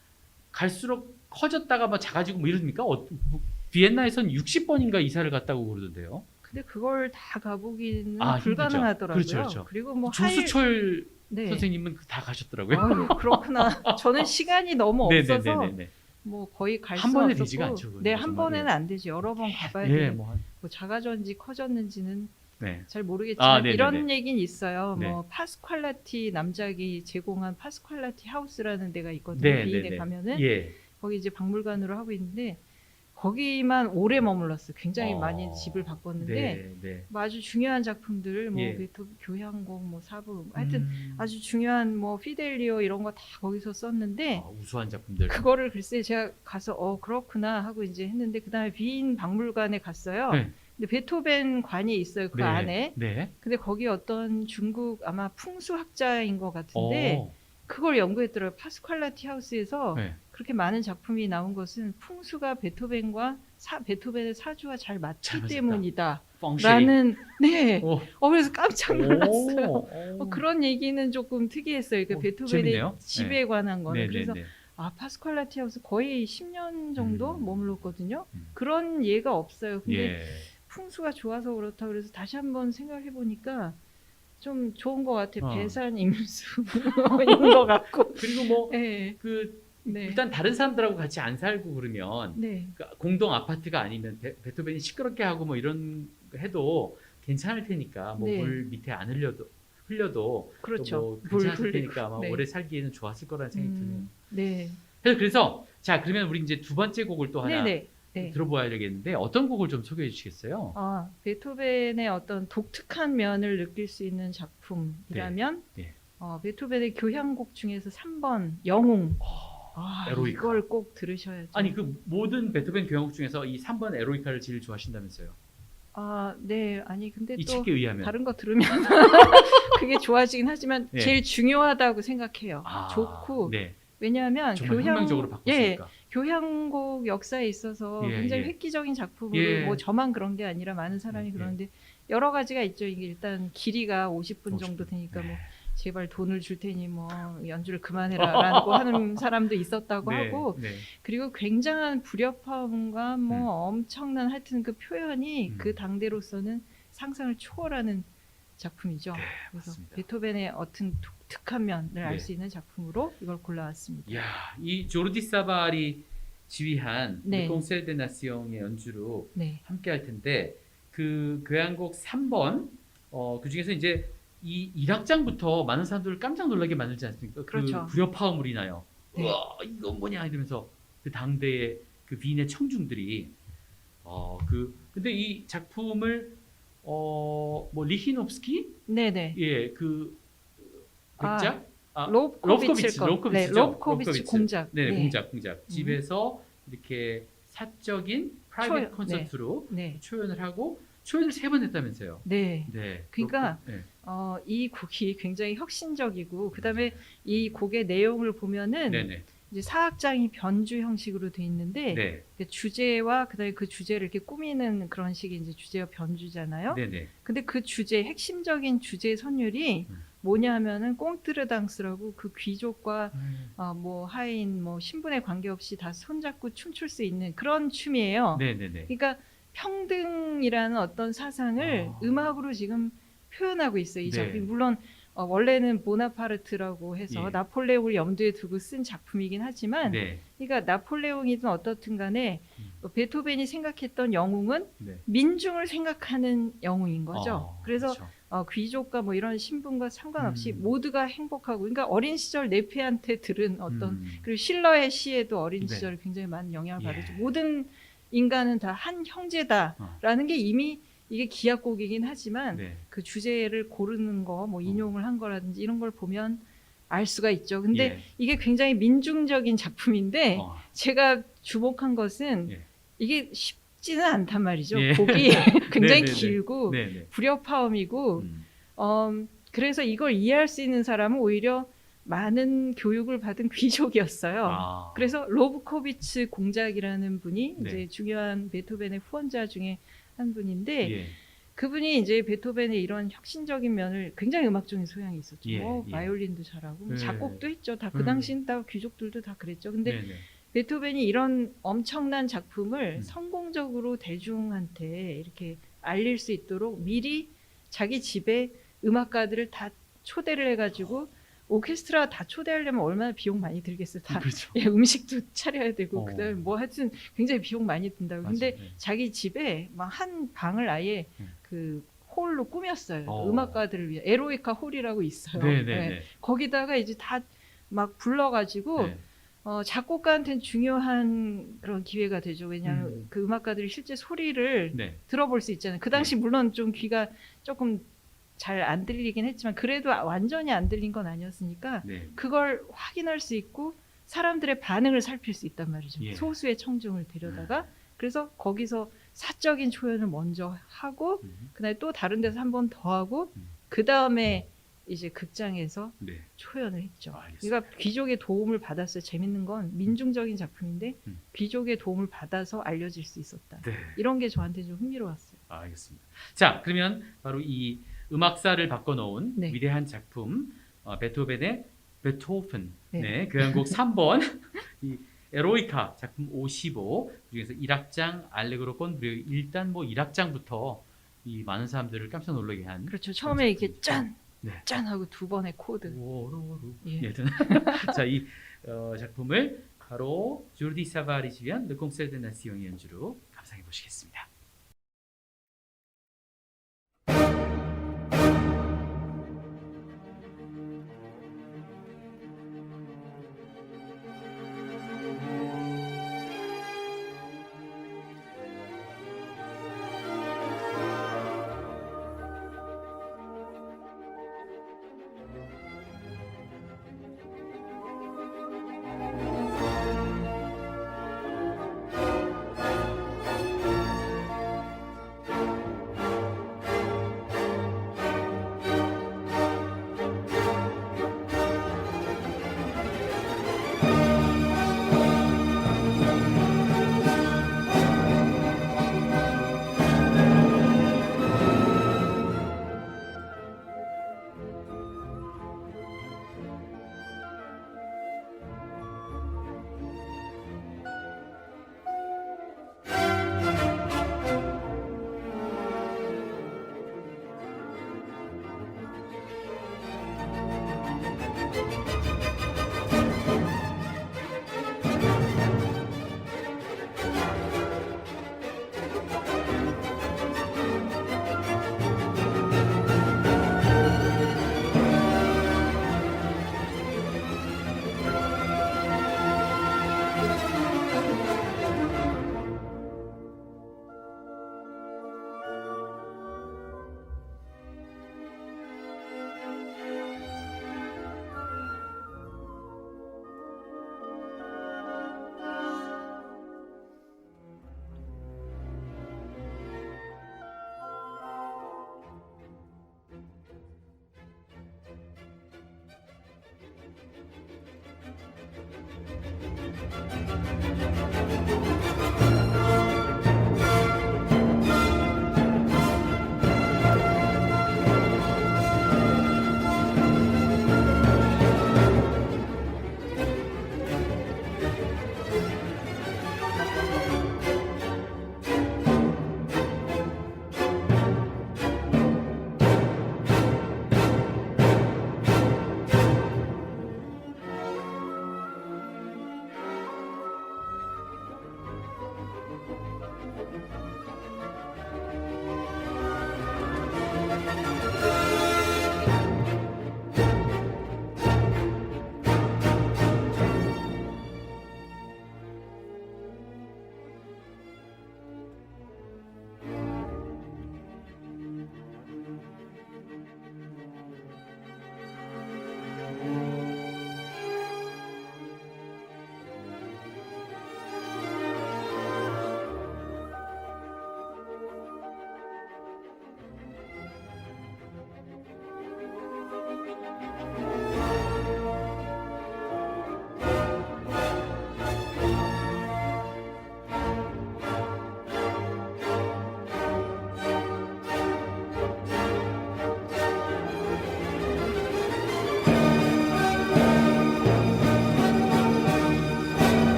갈수록 커졌다가 뭐 작아지고 뭐 이러니까 비엔나에선 60번인가 이사를 갔다고 그러던데요. 근데 그걸 다 가보기는 아, 불가능하더라고요. 힘들죠. 그렇죠. 그리고 뭐 조수철 네. 선생님은 다 가셨더라고요. 아유, 그렇구나. 저는 시간이 너무 없어서 네네네네. 뭐 거의 갈 한 수 번에 없었고. 되지가 않죠, 그건 네, 한 정말. 번에는 안 되지. 여러 번 가봐야 예, 돼요. 뭐 뭐 작아졌는지 커졌는지는 네. 잘 모르겠지만 아, 네네네. 이런 얘기는 있어요. 네. 뭐 파스퀄라티 남작이 제공한 파스퀄라티 하우스라는 데가 있거든요. 네, 비인에 네, 네. 가면은 예. 거기 이제 박물관으로 하고 있는데 거기만 오래 머물렀어요. 굉장히 많이 집을 바꿨는데 네, 네. 뭐 아주 중요한 작품들 뭐 예. 베토벤 교향곡 뭐 사부 하여튼 아주 중요한 뭐 피델리오 이런 거 다 거기서 썼는데 우수한 작품들. 그거를 글쎄 제가 가서 그렇구나 하고 이제 했는데 그다음에 비인 박물관에 갔어요. 네. 근데 베토벤 관이 있어요. 그 네. 안에. 네. 근데 거기 어떤 중국 아마 풍수학자인 것 같은데 어, 그걸 연구했더라고요. 파스퀄라티 하우스에서 네. 그렇게 많은 작품이 나온 것은 풍수가 베토벤과 베토벤의 사주와 잘 잘 맞기 맞았다. 때문이다. 펑쉐이. 라는 네. 오. 그래서 깜짝 놀랐어요. 오. 그런 얘기는 조금 특이했어요. 그 베토벤의 재밌네요. 집에 관한 거는. 네, 그래서 네, 네. 파스퀄라티 하우스 거의 10년 정도 머물렀거든요. 그런 예가 없어요. 근데 예. 풍수가 좋아서 그렇다 그래서 다시 한번 생각해 보니까 좀 좋은 것 같아요. 어. 배산 임수인 것 같고. 그리고 뭐 네. 네. 일단 다른 사람들하고 같이 안 살고 그러면 네. 그러니까 공동 아파트가 아니면 베토벤이 시끄럽게 하고 뭐 이런 거 해도 괜찮을 테니까 뭐 네. 물 밑에 안 흘려도 그렇죠. 뭐 물 괜찮을 흘리고. 테니까 아마 네. 오래 살기에는 좋았을 거라는 생각이 드네요. 네. 그래서 자 그러면 우리 이제 두 번째 곡을 또 하나 네네. 네. 들어봐야 되겠는데 어떤 곡을 좀 소개해 주시겠어요? 베토벤의 어떤 독특한 면을 느낄 수 있는 작품이라면 네. 베토벤의 교향곡 중에서 3번 영웅. 에로이카. 이걸 꼭 들으셔야죠. 아니 그 모든 베토벤 교향곡 중에서 이 3번 에로이카를 제일 좋아하신다면서요? 네. 아니 근데 이 또 책에 의하면 다른 거 들으면 그게 좋아지긴 하지만 네. 제일 중요하다고 생각해요. 좋고 네. 왜냐하면 정말 혁명적으로 바꿨으니까. 교향곡 역사에 있어서 예, 굉장히 예. 획기적인 작품으로 예. 뭐 저만 그런 게 아니라 많은 사람이 예. 그러는데 여러 가지가 있죠. 이게 일단 길이가 50분 정도 50분. 되니까 뭐 네. 제발 돈을 줄 테니 뭐 연주를 그만해라라고 하는 사람도 있었다고 네, 하고 네. 그리고 굉장한 불협화음과 뭐 엄청난 하여튼 그 표현이 그 당대로서는 상상을 초월하는 작품이죠. 네, 그래서 맞습니다. 베토벤의 어떤 독특한 면을 네. 알 수 있는 작품으로 이걸 골라왔습니다. 이야, 이 조르디 사발이 지휘한 네. Le Concert des Nation의 연주로 네. 함께 할 텐데 그 교향곡 3번 그 중에서 이제 이 1악장부터 많은 사람들을 깜짝 놀라게 만들지 않습니까? 그렇죠. 그 불협화음물이 나요. 네. 우와 이건 뭐냐 이러면서 그 당대의 그 비인의 청중들이 근데 이 작품을 뭐 리히노프스키 네네. 그 백작 로브코비치 거. 로브코비치 네, 죠. 로브코비치 공작. 네, 네. 공작. 집에서 이렇게 사적인 프라이빗 초연, 콘서트로 네. 초연을 하고 초연을 3번 했다면서요. 네. 네. 그러니까 네. 이 곡이 굉장히 혁신적이고 그다음에 이 곡의 내용을 보면은 네네. 이제 사악장이 변주 형식으로 돼 있는데 네. 그 주제와 그다음에 그 주제를 이렇게 꾸미는 그런 식의 이제 주제와 변주잖아요. 네네. 근데 그 주제 핵심적인 주제 선율이 뭐냐 하면은 꽁뜨르당스라고 그 귀족과 뭐 하인 뭐 신분에 관계없이 다 손잡고 춤출 수 있는 그런 춤이에요. 네네네. 그러니까 평등이라는 어떤 사상을 음악으로 지금 표현하고 있어요. 이 네. 작품이 물론 원래는 보나파르트라고 해서 예. 나폴레옹을 염두에 두고 쓴 작품이긴 하지만 네. 그러니까 나폴레옹이든 어떻든 간에 베토벤이 생각했던 영웅은 네. 민중을 생각하는 영웅인 거죠. 그래서 그렇죠. 귀족과 뭐 이런 신분과 상관없이 음. 모두가 행복하고 그러니까 어린 시절 네페한테 들은 어떤 음. 그리고 실러의 시에도 어린 네. 시절에 굉장히 많은 영향을 예. 받았죠. 모든 인간은 다 한 형제다라는 게 이미 이게 기악곡이긴 하지만 네. 그 주제를 고르는 거, 뭐 인용을 한 거라든지 이런 걸 보면 알 수가 있죠. 근데 예. 이게 굉장히 민중적인 작품인데 어. 제가 주목한 것은 예. 이게 쉽지는 않단 말이죠. 예. 곡이 굉장히 네네네. 길고 네네. 불협화음이고 음. 그래서 이걸 이해할 수 있는 사람은 오히려 많은 교육을 받은 귀족이었어요. 그래서 로브코비츠 공작이라는 분이 네. 이제 중요한 베토벤의 후원자 중에 한 분인데 예. 그분이 이제 베토벤의 이런 혁신적인 면을 굉장히 음악적인 소양이 있었죠. 예, 뭐 예. 바이올린도 잘하고 뭐 네. 작곡도 했죠. 다 그 당시엔 다 귀족들도 다 그랬죠. 근데 네네. 베토벤이 이런 엄청난 작품을 음. 성공적으로 대중한테 이렇게 알릴 수 있도록 미리 자기 집에 음악가들을 다 초대를 해가지고 오케스트라 다 초대하려면 얼마나 비용 많이 들겠어요. 다 그렇죠. 예, 음식도 차려야 되고 어. 그다음에 뭐 하여튼 굉장히 비용 많이 든다고. 근데 맞아요. 네. 자기 집에 막 한 방을 아예 그 홀로 꾸몄어요. 어. 음악가들을 위해 에로이카 홀이라고 있어요. 네네네. 예. 거기다가 이제 다 막 불러가지고 네. 작곡가한테는 중요한 그런 기회가 되죠. 왜냐하면 음. 그 음악가들이 실제 소리를 네. 들어볼 수 있잖아요. 그 당시 물론 좀 귀가 조금 잘 안 들리긴 했지만 그래도 완전히 안 들린 건 아니었으니까 네. 그걸 확인할 수 있고 사람들의 반응을 살필 수 있단 말이죠. 예. 소수의 청중을 데려다가 그래서 거기서 사적인 초연을 먼저 하고 그다음에 또 다른 데서 한 번 더 하고 그 다음에 이제 극장에서 네. 초연을 했죠. 알겠습니다. 그러니까 귀족의 도움을 받았어요. 재밌는 건 민중적인 작품인데 귀족의 도움을 받아서 알려질 수 있었다. 네. 이런 게 저한테 좀 흥미로웠어요. 알겠습니다. 자, 그러면 바로 이 음악사를 바꿔놓은 네. 위대한 작품 베토벤의 베토픈 네. 네, 교향곡 3번 이 에로이카 작품 55 중에서 1악장 알레그로 건 그리고 일단 뭐 1악장부터 이 많은 사람들을 깜짝 놀라게 한 그렇죠. 처음에 이렇게 짠! 네. 짠! 하고 두 번의 코드. 오로로 예. 예. 자, 이 작품을 바로 조르디 사바리 지휘한 Le Concert des Nations 연주로 감상해 보시겠습니다.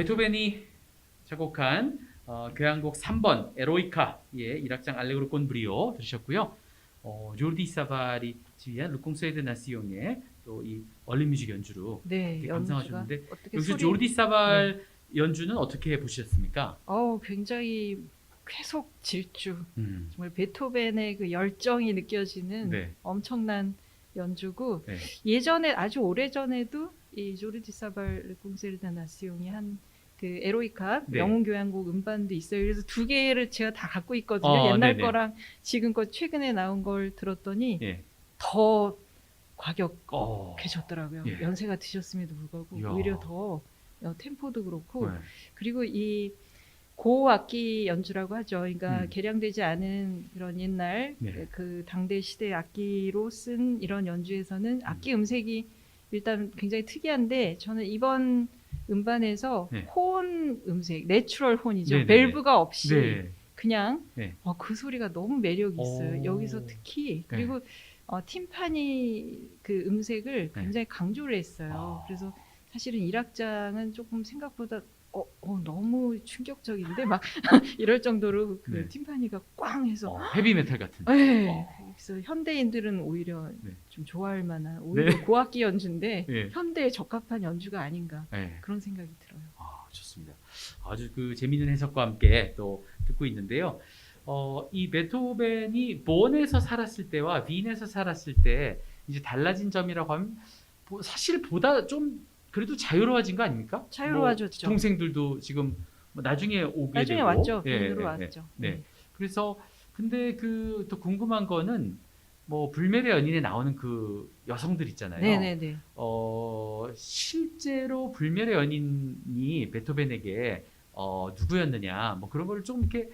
베토벤이 작곡한 교향곡 3번 에로이카 의 1악장 알레그로 콘 브리오 들으셨고요. 조르디 사발이 지휘한 르콩스에드 나시옹의 또 이 얼린뮤직 연주로 네, 되게 감상하셨는데 어떻게 여기서 소리 조르디 사발 연주는 어떻게 보셨습니까? 굉장히 쾌속 질주 음. 정말 베토벤의 그 열정이 느껴지는 네. 엄청난 연주고 네. 예전에 아주 오래 전에도 이 조르디 사발 르콩세르다 나시옹이 한 그 에로이카 네. 영웅 교향곡 음반도 있어요. 그래서 두 개를 제가 다 갖고 있거든요. 옛날 네네. 거랑 지금 거 최근에 나온 걸 들었더니 예. 더 과격해졌더라고요. 예. 연세가 드셨음에도 불구하고 이야. 오히려 더 템포도 그렇고 네. 그리고 이 고악기 연주라고 하죠. 그러니까 음. 개량되지 않은 그런 옛날 네. 그 당대 시대 악기로 쓴 이런 연주에서는 악기 음색이 일단 굉장히 특이한데 저는 이번 음반에서 네. 혼 음색, 내추럴 혼이죠. 네네네. 밸브가 없이 네. 그냥 네. 그 소리가 너무 매력 있어요. 오. 여기서 특히 그리고 팀파니 그 음색을 네. 굉장히 강조를 했어요. 그래서 사실은 1악장은 조금 생각보다 너무 충격적인데 막 이럴 정도로 그 네. 팀파니가 꽝 해서 헤비메탈 같은. 네. 그래서 현대인들은 오히려 네. 좀 좋아할 만한 오히려 고악기 연주인데 네. 현대에 적합한 연주가 아닌가 네. 그런 생각이 들어요. 좋습니다. 아주 그 재미있는 해석과 함께 또 듣고 있는데요. 이 베토벤이 본에서 살았을 때와 빈에서 살았을 때 이제 달라진 점이라고 하면 사실 보다 좀 그래도 자유로워진 거 아닙니까? 자유로워졌죠. 뭐 동생들도 지금 뭐 나중에 오게 나중에 되고. 왔죠. 예, 빈으로 예, 왔죠. 네. 그래서 근데 그 또 궁금한 거는 뭐 불멸의 연인에 나오는 그 여성들 있잖아요. 네네네. 실제로 불멸의 연인이 베토벤에게 누구였느냐 뭐 그런 거를 좀 이렇게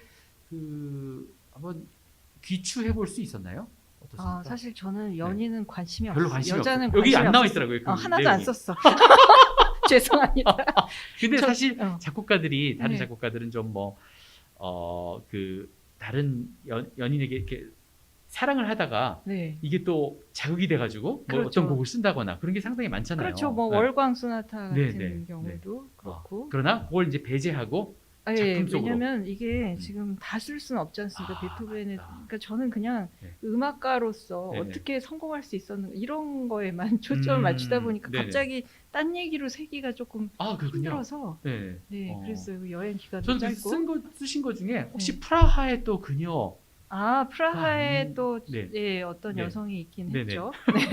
그 한번 귀추해 볼 수 있었나요? 어떻습니까? 사실 저는 연인은 관심이 별로 없어요. 관심이 여자는 없어요. 여기 관심이 안 나와 없었어요. 있더라고요. 그 하나도 안 내용이. 썼어. 죄송합니다. 근데 저- 사실 어. 작곡가들이 다른 네. 작곡가들은 좀 뭐 그 다른 연인에게 이렇게 사랑을 하다가 네. 이게 또 자극이 돼가지고 뭐 그렇죠. 어떤 곡을 쓴다거나 그런 게 상당히 많잖아요. 그렇죠. 뭐 네. 월광 소나타 같은 네, 네, 경우도 그렇고. 그러나 그걸 이제 배제하고 예, 작품 속으로. 왜냐면 이게 지금 다 쓸 수는 없지 않습니까? 베토벤의 맞다. 그러니까 저는 그냥 네. 음악가로서 네네. 어떻게 성공할 수 있었는가 이런 거에만 초점을 맞추다 보니까 네네. 갑자기 딴 얘기로 세기가 조금 그렇군요. 힘들어서 네. 네, 그랬어요. 그 여행 기간도 저는 짧고. 쓰신 거 중에 혹시 네. 프라하의 또 그녀 프라하에 또 네. 예, 어떤 네. 여성이 있긴 네네. 했죠.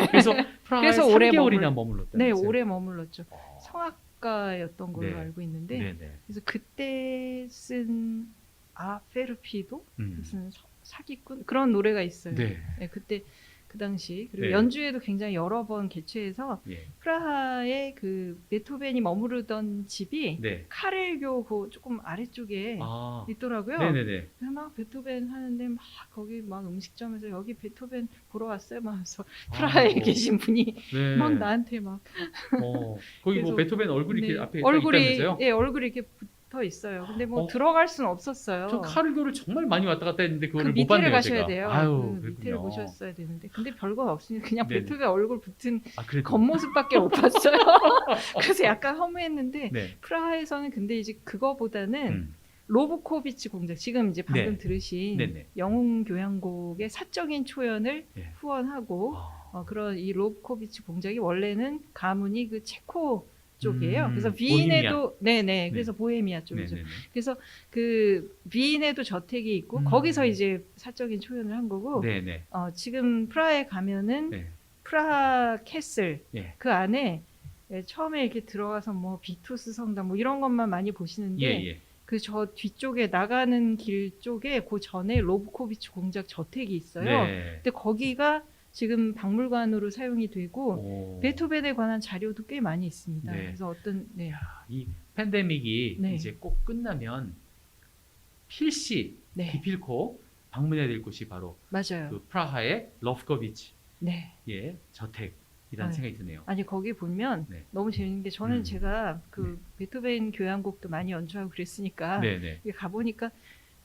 그래서 프라하에 그래서 오래 3개월이나 머물렀다. 네, 오래 머물렀죠. 어. 성악가였던 걸로 네. 알고 있는데 네네. 그래서 그때 쓴 페르피도 무슨 사기꾼 그런 노래가 있어요. 네. 네, 그때 그 당시 그리고 네. 연주회도 굉장히 여러 번 개최해서 예. 프라하에 그 베토벤이 머무르던 집이 네. 카렐교 그 조금 아래쪽에 아. 있더라고요. 네네네. 그래서 막 베토벤 하는데 막 거기 막 음식점에서 여기 베토벤 보러 왔어요. 막 하면서 프라하에 뭐, 계신 분이 네. 막 나한테 막 거기 뭐 그래서- 베토벤 얼굴이 네, 이렇게 앞에 얼굴이 있다면서요? 예 얼굴이 이렇게 붙어 있어요. 근데 뭐 어. 들어갈 수는 없었어요. 저 카르교를 정말 많이 왔다 갔다 했는데 그 그거를 못 밑에를 봤네요, 가셔야 제가. 돼요. 아유, 그 밑에를 그랬군요. 보셨어야 되는데 근데 별거 없으니 그냥 네네. 베토벤 얼굴 붙은 그래도. 겉모습밖에 못 봤어요. 그래서 약간 허무했는데 네. 프라하에서는 근데 이제 그거보다는 음. 로브코비치 공작 지금 이제 방금 네. 들으신 네네. 영웅 교향곡의 사적인 초연을 네. 후원하고 아. 그런 이 로브코비치 공작이 원래는 가문이 그 체코 쪽이에요. 그래서 보헤미아. 비인에도 네네 그래서 보헤미아 쪽이죠. 네네네. 그래서 그 비인에도 저택이 있고 거기서 이제 사적인 초연을 한 거고 네네. 지금 프라하에 가면은 네. 프라하 캐슬 예. 그 안에 처음에 이렇게 들어가서 뭐 비투스 성당 뭐 이런 것만 많이 보시는데 예. 그 저 뒤쪽에 나가는 길 쪽에 그 전에 로브코비치 공작 저택이 있어요. 네. 근데 거기가 지금 박물관으로 사용이 되고 오. 베토벤에 관한 자료도 꽤 많이 있습니다. 네. 그래서 어떤 네. 이 팬데믹이 네. 이제 꼭 끝나면 필시 네. 기필코 방문해야 될 곳이 바로 맞아요. 그 프라하의 러프거비치의 네. 저택이라는 네. 생각이 드네요. 아니 거기 보면 네. 너무 재밌는 게 저는 음. 제가 그 베토벤 교향곡도 많이 연주하고 그랬으니까 네네. 이게 가보니까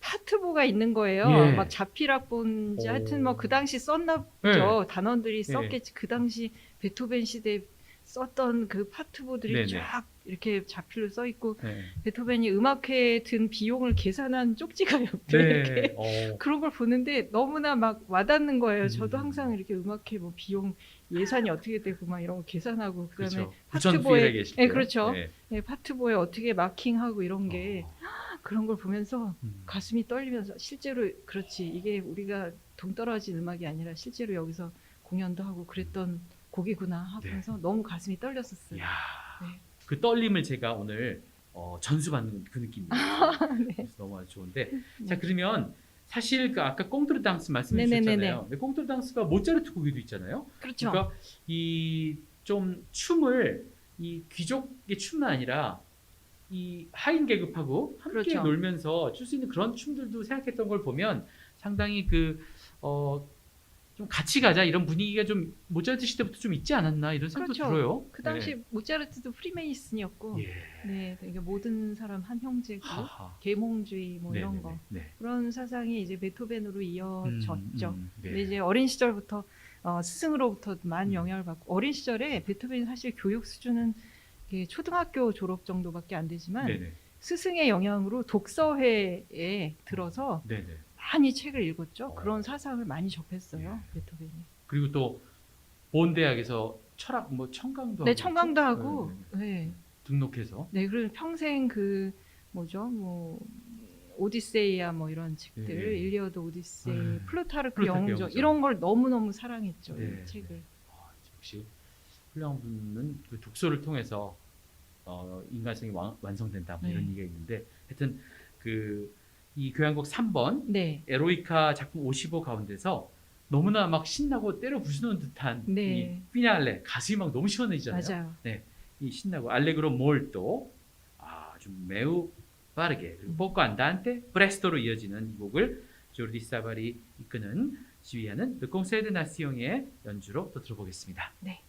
파트보가 있는 거예요. 예. 막 자필악본지 오. 하여튼 뭐 그 당시 썼나 네. 보죠. 단원들이 예. 썼겠지. 그 당시 베토벤 시대 썼던 그 파트보들이 네네. 쫙 이렇게 자필로 써 있고 네. 베토벤이 음악회에 든 비용을 계산한 쪽지가 옆에 이렇게 네. 그런 걸 보는데 너무나 막 와닿는 거예요. 저도 음. 항상 이렇게 음악회 뭐 비용 예산이 어떻게 되고 막 이런 거 계산하고 그다음에 그렇죠. 파트보에 부천부에 계실 네, 때요. 그렇죠. 네. 네, 파트보에 어떻게 마킹하고 이런 게 그런 걸 보면서 음. 가슴이 떨리면서 실제로 그렇지 이게 우리가 동떨어진 음악이 아니라 실제로 여기서 공연도 하고 그랬던 곡이구나 하면서 너무 가슴이 떨렸었어요. 이야, 네. 그 떨림을 제가 오늘 전수받는 그 느낌이에요. 네. 그래서 너무 아주 좋은데 자 그러면 사실 그 아까 꽁트르당스 말씀해 네네네네. 주셨잖아요. 근데 꽁트르당스가 모차르트 곡에도 있잖아요. 그렇죠. 그러니까 이 좀 춤을 이 귀족의 춤만 아니라 이 하인 계급하고 함께 그렇죠. 놀면서 출 수 있는 그런 춤들도 생각했던 걸 보면 상당히 좀 같이 가자 이런 분위기가 좀 모차르트 시대부터 좀 있지 않았나 이런 생각도 그렇죠. 들어요. 그 당시 모차르트도 프리메이슨이었고 예. 네, 그러니까 모든 사람 한 형제고 하하. 계몽주의 뭐 이런 거 네. 그런 사상이 이제 베토벤으로 이어졌죠. 네. 근데 이제 어린 시절부터 스승으로부터 많은 음. 영향을 받고 어린 시절에 베토벤이 사실 교육 수준은 이게 초등학교 졸업 정도밖에 안 되지만 네네. 스승의 영향으로 독서회에 들어서 네네. 많이 책을 읽었죠. 그런 사상을 많이 접했어요. 예. 베토벤이. 그리고 또 본 대학에서 철학 뭐 청강도 네, 하고 청강도 그랬죠? 하고 네. 네. 등록해서 네, 그리고 평생 그 뭐죠? 뭐 오디세이아 뭐 이런 책들, 네. 일리어드 오디세이, 네. 플루타르크 플루타르크 영정 영정. 이런 걸 너무너무 사랑했죠. 네. 이 책을. 역시 훌륭한 분은 그 독서를 통해서 인간성이 완성된다 뭐 이런 네. 얘기가 있는데 하여튼 이 교향곡 3번 네. 에로이카 작품 55 가운데서 너무나 막 신나고 때려 부수는 듯한 네. 이 피날레 가슴이 막 너무 시원해지잖아요. 맞아요. 이 신나고 알레그로 몰또 좀 매우 빠르게 그리고 포코 안단테 프레스토로 이어지는 이 곡을 조르디 사발이 이끄는 지휘하는 르 콘세르 드 나시옹의 연주로 또 들어보겠습니다. 네.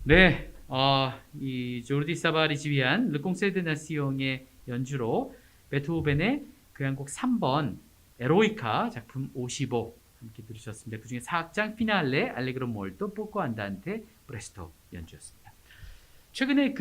네, 이 조르디 사바리 지휘한 르콩세 드 나시옹의 연주로 베토벤의 교향곡 3번 에로이카 작품 55 함께 들으셨습니다. 그중에 4악장 피날레 알레그로 몰토 포코 안단테 프레스토 연주였습니다. 최근에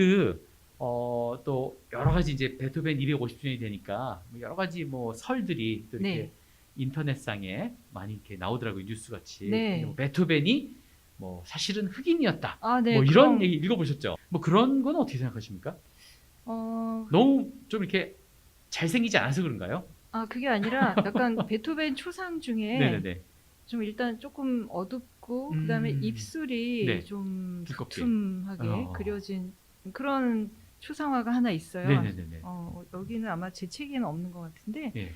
또 여러 가지 이제 베토벤 250주년이 되니까 여러 가지 뭐 설들이 또 이렇게 네. 인터넷상에 많이 이렇게 나오더라고요. 뉴스같이. 네. 뭐 베토벤이 뭐 사실은 흑인이었다. 아, 네. 뭐 이런 얘기 읽어보셨죠? 뭐 그런 건 어떻게 생각하십니까? 너무 좀 이렇게 잘생기지 않아서 그런가요? 그게 아니라 약간 베토벤 초상 중에 네네네. 좀 일단 조금 어둡고 그다음에 입술이 네. 좀 두껍게. 두툼하게 그려진 그런 초상화가 하나 있어요. 네네네. 여기는 아마 제 책에는 없는 것 같은데 예.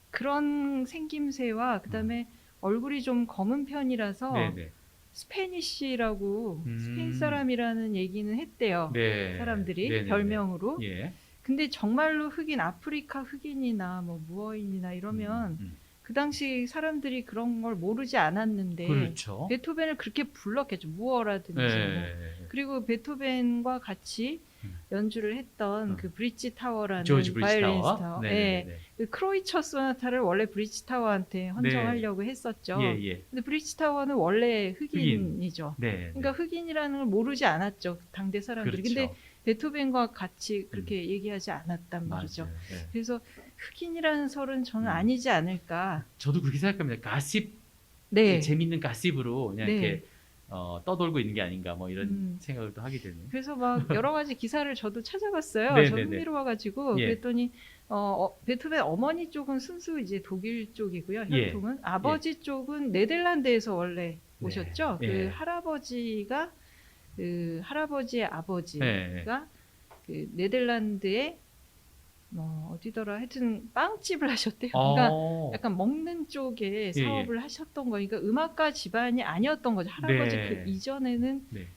그런 생김새와 그다음에 얼굴이 좀 검은 편이라서 네네. 스페니쉬라고 스페인 사람이라는 얘기는 했대요. 네. 사람들이 네네네. 별명으로. 예. 근데 정말로 흑인, 아프리카 흑인이나 뭐 무어인이나 이러면 그 당시 사람들이 그런 걸 모르지 않았는데 그렇죠. 베토벤을 그렇게 불렀겠죠. 무어라든지. 뭐. 네. 그리고 베토벤과 같이 연주를 했던 그 브릿지 타워라는 조지 브리지 바이올린 타워. 타워. 네네네. 그 크로이처 소나타를 원래 브릿지 타워한테 헌정하려고 했었죠. 예. 근데 브릿지 타워는 원래 흑인이죠. 네. 그러니까 흑인이라는 걸 모르지 않았죠. 당대 사람들이. 그렇죠. 근데 베토벤과 같이 그렇게 얘기하지 않았단 말이죠. 맞아요. 네. 그래서 흑인이라는 설은 저는 음. 아니지 않을까. 저도 그렇게 생각합니다. 가십 네. 재밌는 가십으로 그냥 네. 이렇게 떠돌고 있는 게 아닌가 뭐 이런 음. 생각을 또 하게 되네요. 그래서 막 여러 가지 기사를 저도 찾아봤어요. 네네네. 저 흥미로워가지고 예. 그랬더니 베토벤 어머니 쪽은 순수 이제 독일 쪽이고요. 예. 혈통은 아버지 쪽은 네덜란드에서 원래 네. 오셨죠. 예. 그 할아버지가 그 할아버지의 아버지가 네. 그 네덜란드에 뭐 어디더라 하여튼 빵집을 하셨대요. 그러니까 약간 먹는 쪽에 예. 사업을 하셨던 거니까 음악가 집안이 아니었던 거죠. 할아버지 네. 그 이전에는 네.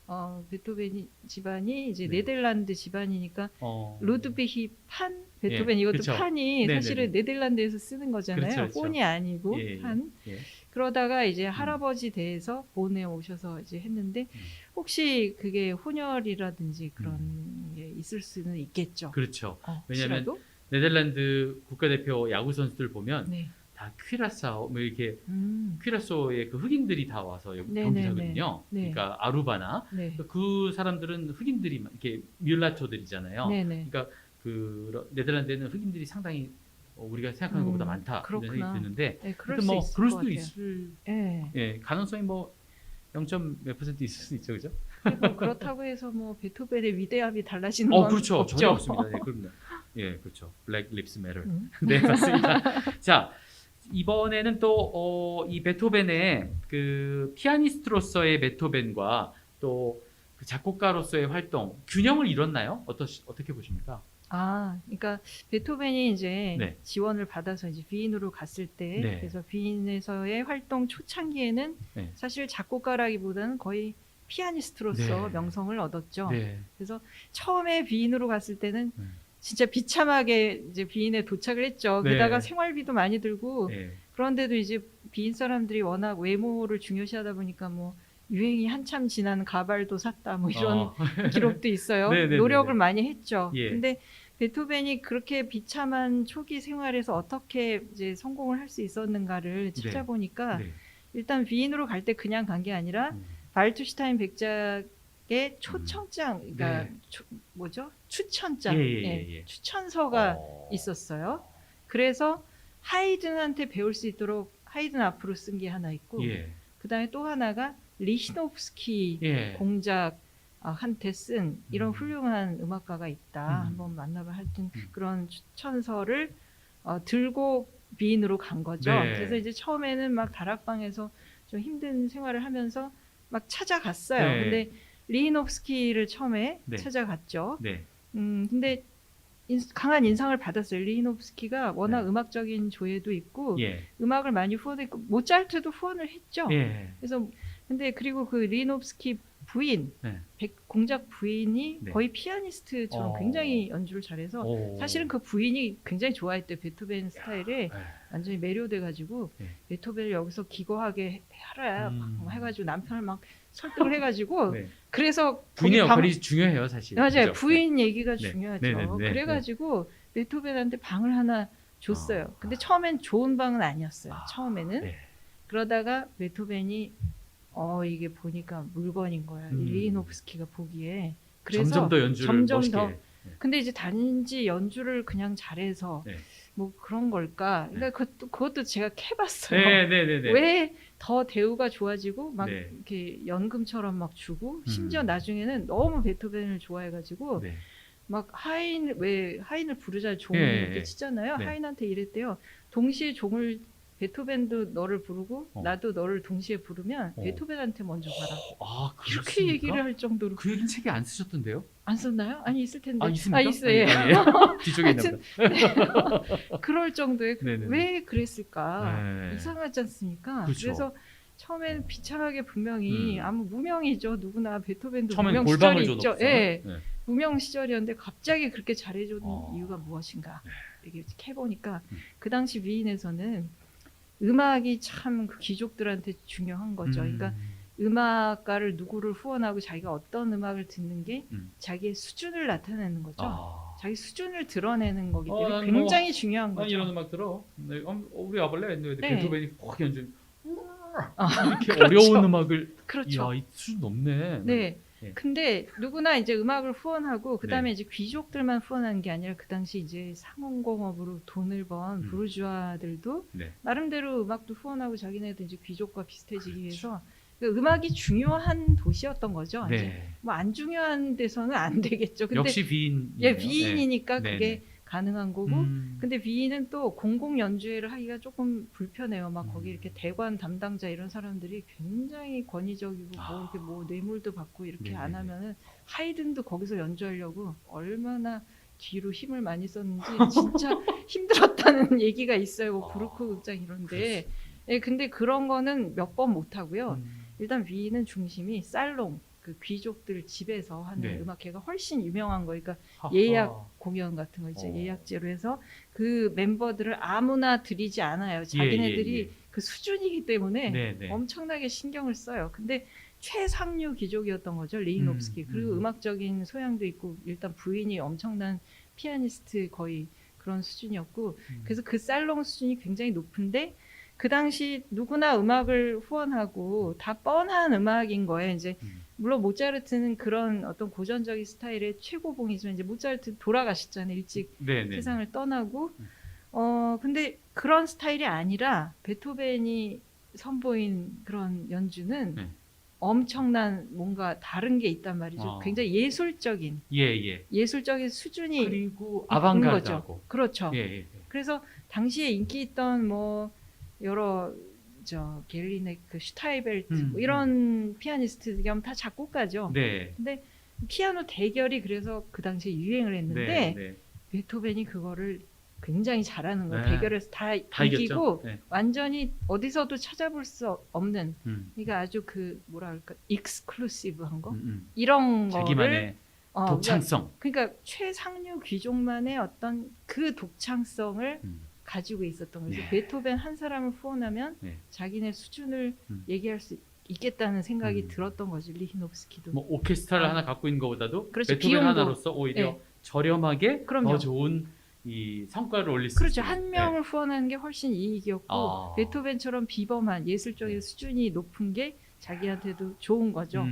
베토벤 집안이 이제 네. 네덜란드 집안이니까 어. 루드비히 판 베토벤 예, 이것도 그쵸. 판이 네네네. 사실은 네덜란드에서 쓰는 거잖아요. 그렇죠, 그렇죠. 본이 아니고 예, 예. 판. 예. 그러다가 이제 할아버지 대에서 본에 오셔서 이제 했는데 혹시 그게 혼혈이라든지 그런 게 있을 수는 있겠죠. 그렇죠. 왜냐하면 혹시라도? 네덜란드 국가대표 야구 선수들 보면 네. 다 퀴라사오 뭐 이렇게 음. 퀴라소에 그 흑인들이 다 와서 여기 네네네. 경기를 하거든요. 네. 그러니까 아루바나 네. 그 사람들은 흑인들이 이렇게 뮬라토들이잖아요. 네네. 그러니까 그 네덜란드에는 흑인들이 상당히 우리가 생각하는 것보다 많다 이런 그렇구나. 생각이 드는데 네, 그럴 하여튼 수 뭐 있을 그럴 것 수도 같아요. 있을 예. 가능성이 뭐 0.몇 % 있을 수 있죠, 그죠? 뭐 그렇다고 해서 뭐 베토벤의 위대함이 달라지는 건 그렇죠. 없죠. 전혀 없습니다. 네, 그럼요. 예, 그렇죠. Black Lives Matter. 음. 네, 맞습니다. 자, 이번에는 또 이 베토벤의 그 피아니스트로서의 베토벤과 또 그 작곡가로서의 활동 균형을 이뤘나요? 어떻게 보십니까? 그러니까 베토벤이 이제 네. 지원을 받아서 이제 비인으로 갔을 때, 네. 그래서 비인에서의 활동 초창기에는 네. 사실 작곡가라기보다는 거의 피아니스트로서 네. 명성을 얻었죠. 네. 그래서 처음에 비인으로 갔을 때는 네. 진짜 비참하게 이제 비인에 도착을 했죠. 네. 게다가 생활비도 많이 들고, 네. 그런데도 이제 비인 사람들이 워낙 외모를 중요시하다 보니까 뭐 유행이 한참 지난 가발도 샀다 뭐 이런 기록도 있어요. 네네네네. 노력을 많이 했죠. 예. 근데 베토벤이 그렇게 비참한 초기 생활에서 어떻게 이제 성공을 할 수 있었는가를 찾아보니까 네. 일단 비인으로 갈 때 그냥 간 게 아니라 발투슈타인 백작의 초청장, 그러니까 네. 뭐죠? 추천장, 예. 추천서가 있었어요. 그래서 하이든한테 배울 수 있도록 하이든 앞으로 쓴 게 하나 있고, 예. 그다음에 또 하나가 리시노프스키 예. 공작 한테 쓴 이런 음. 훌륭한 음악가가 있다. 한번 만나봐. 하여튼 그런 추천서를 들고 비인으로 간 거죠. 네. 그래서 이제 처음에는 막 다락방에서 좀 힘든 생활을 하면서 막 찾아갔어요. 네. 근데 리히노프스키를 처음에 네. 찾아갔죠. 네. 근데 강한 인상을 받았어요. 리히노프스키가 워낙 네. 음악적인 조예도 있고 예. 음악을 많이 후원했고 모차르트도 후원을 했죠. 예. 그래서 근데 그리고 그 리히노프스키 부인, 네. 공작 부인이 네. 거의 피아니스트처럼 굉장히 연주를 잘해서 오. 사실은 그 부인이 굉장히 좋아했대. 베토벤 스타일에 네. 완전히 매료돼가지고 네. 베토벤을 여기서 기거하게 하라 막 해가지고 남편을 막 설득을 해가지고 네. 그래서 부인의 거기 역할이 중요해요, 사실. 맞아요. 그죠? 부인 얘기가 네. 중요하죠. 네. 그래가지고 베토벤한테 방을 하나 줬어요. 근데 처음엔 좋은 방은 아니었어요. 처음에는. 네. 그러다가 베토벤이 이게 보니까 물건인 거야. 리히노프스키가 보기에. 그래서 점점 더 연주를 점점 멋있게. 더. 근데 이제 단지 연주를 그냥 잘해서 네. 뭐 그런 걸까? 그러니까 그것도 제가 캐봤어요. 네. 왜 더 대우가 좋아지고 막 네. 이렇게 연금처럼 막 주고 심지어 나중에는 너무 베토벤을 좋아해가지고 네. 막 하인을 부르자 종 예, 이렇게 예. 치잖아요. 네. 하인한테 이랬대요. 동시에 종을 베토벤도 너를 부르고 어. 나도 너를 동시에 부르면 어. 베토벤한테 먼저 가라. 아, 이렇게 그렇습니까? 얘기를 할 정도로 그 얘기는 책에 안 쓰셨던데요? 안 썼나요? 아니 있을 텐데. 있습니까? 있어요. 예. 뒤쪽에 있나 보다. 그럴 정도의 네네네. 왜 그랬을까? 네. 이상하지 않습니까? 그렇죠. 그래서 처음에는 비참하게 분명히 아무 무명이죠. 누구나 베토벤도 처음엔 무명 골방을 시절이 있죠. 줘놓고서. 예. 네. 무명 시절이었는데 갑자기 그렇게 잘해준 어. 이유가 무엇인가? 네. 이렇게 해보니까 그 당시 위인에서는 음악이 참 그 귀족들한테 중요한 거죠. 그러니까 음악가를 누구를 후원하고 자기가 어떤 음악을 듣는 게 자기의 수준을 나타내는 거죠. 자기 수준을 드러내는 거기 때문에 난 굉장히 중요한 난 거죠. 이런 음악 들어. 우리 와볼래? 했는데 네. 베토벤이 확 연주. 이렇게 그렇죠. 어려운 음악을. 그렇죠. 이야, 이 수준 높네. 네. 네. 근데 누구나 이제 음악을 후원하고 그다음에 네. 이제 귀족들만 후원하는 게 아니라 그 당시 이제 상업공업으로 돈을 번 부르주아들도 네. 나름대로 음악도 후원하고 자기네도 이제 귀족과 비슷해지기 그렇죠. 위해서 그 음악이 중요한 도시였던 거죠. 이제 네. 뭐 안 중요한 데서는 안 되겠죠. 근데 역시 비인. 예, 비인이니까 네. 그게 네. 가능한 거고. 근데 비인은 또 공공 연주회를 하기가 조금 불편해요. 막 거기 이렇게 대관 담당자 이런 사람들이 굉장히 권위적이고 뭐 이렇게 뭐 뇌물도 받고 이렇게 네네네. 안 하면은 하이든도 거기서 연주하려고 얼마나 뒤로 힘을 많이 썼는지 진짜 힘들었다는 얘기가 있어요. 뭐 브루크 극장 이런데. 예, 근데 그런 거는 몇 번 못 하고요. 일단 위인은 중심이 살롱 그 귀족들 집에서 하는 네. 음악회가 훨씬 유명한 거니까 하하. 예약 공연 같은 거 있죠. 예약제로 해서 그 멤버들을 아무나 들이지 않아요. 자기네들이 예. 그 수준이기 때문에 네. 엄청나게 신경을 써요. 근데 최상류 귀족이었던 거죠. 리히노프스키. 그리고 음악적인 소양도 있고 일단 부인이 엄청난 피아니스트 거의 그런 수준이었고 그래서 그 살롱 수준이 굉장히 높은데 그 당시 누구나 음악을 후원하고 다 뻔한 음악인 거예요. 이제 물론 모차르트는 그런 어떤 고전적인 스타일의 최고봉이지만 이제 모차르트 돌아가셨잖아요. 일찍 네네. 세상을 떠나고 근데 그런 스타일이 아니라 베토벤이 선보인 그런 연주는 네. 엄청난 뭔가 다른 게 있단 말이죠. 굉장히 예술적인 예술적인 수준이 그리고 있는 아방가르드하고. 거죠. 그렇죠. 예. 그래서 당시에 인기 있던 뭐 여러 저 게리네크, 슈타이벨트 음, 뭐 이런 피아니스트 겸 다 작곡가죠. 네. 근데 피아노 대결이 그래서 그 당시에 유행을 했는데 네. 네. 베토벤이 그거를 굉장히 잘하는 거예요. 네. 대결에서 다 다 이기고 이겼죠. 네. 완전히 어디서도 찾아볼 수 없는, 그러니까 아주 뭐라 할까, 익스클루시브한 거 이런 거를 자기만의 독창성. 그러니까 최상류 귀족만의 어떤 그 독창성을 음. 가지고 있었던 거죠. 네. 베토벤 한 사람을 후원하면 네. 자기네 수준을 음. 얘기할 수 있겠다는 생각이 음. 들었던 거지, 리히노프스키도. 뭐 오케스트라를 아. 하나 갖고 있는 것보다도 그렇죠. 베토벤 비용도. 하나로서 오히려 네. 저렴하게 그럼요. 더 좋은 이 성과를 올릴 수 그렇죠. 있어요. 한 명을 후원하는 게 훨씬 이익이었고 아. 베토벤처럼 비범한 예술적인 네. 수준이 높은 게 자기한테도 좋은 거죠.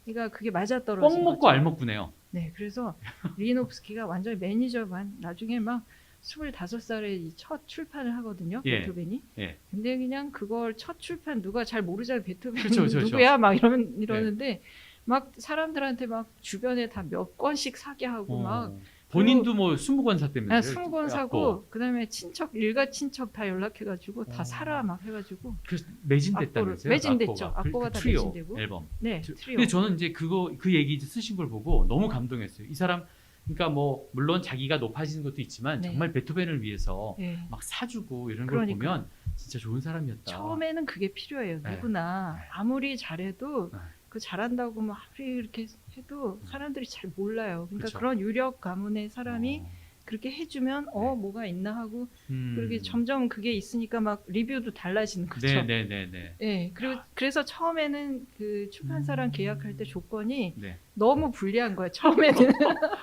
그러니까 그게 맞아떨어진 뻥 먹고 거죠. 알 먹구네요. 네, 그래서 리히노프스키가 완전히 매니저만, 나중에 막 25살에 첫 출판을 하거든요. 예. 베토벤이. 예. 근데 그냥 그걸 첫 출판 누가 잘 모르잖아요. 베토벤 그렇죠, 그렇죠, 누구야? 막 이러는데 막 사람들한테 막 주변에 다 몇 권씩 사게 하고 막 본인도 뭐 20권 샀다면서요? 20권 사고 그다음에 친척 일가 친척 다 연락해가지고 다 사라 막 해가지고. 그래서 매진됐다면서요? 매진됐죠. 악보가 다 트리오 매진되고. 앨범. 네, 트리오. 근데 저는 이제 그 얘기 이제 쓰신 걸 보고 너무 감동했어요. 이 사람 그러니까 뭐 물론 자기가 높아지는 것도 있지만 네. 정말 베토벤을 위해서 네. 막 사주고 이런 그러니까. 걸 보면 진짜 좋은 사람이었다. 처음에는 그게 필요해요. 네. 누구나 네. 아무리 잘해도 네. 그 잘한다고 뭐 아무리 이렇게 해도 사람들이 잘 몰라요. 그러니까 그쵸. 그런 유력 가문의 사람이 어. 그렇게 해주면 네. 뭐가 있나 하고 음. 그렇게 점점 그게 있으니까 막 리뷰도 달라지는 거죠. 네네네네. 네, 그래서 처음에는 그 출판사랑 계약할 때 조건이 네. 너무 불리한 거예요. 처음에는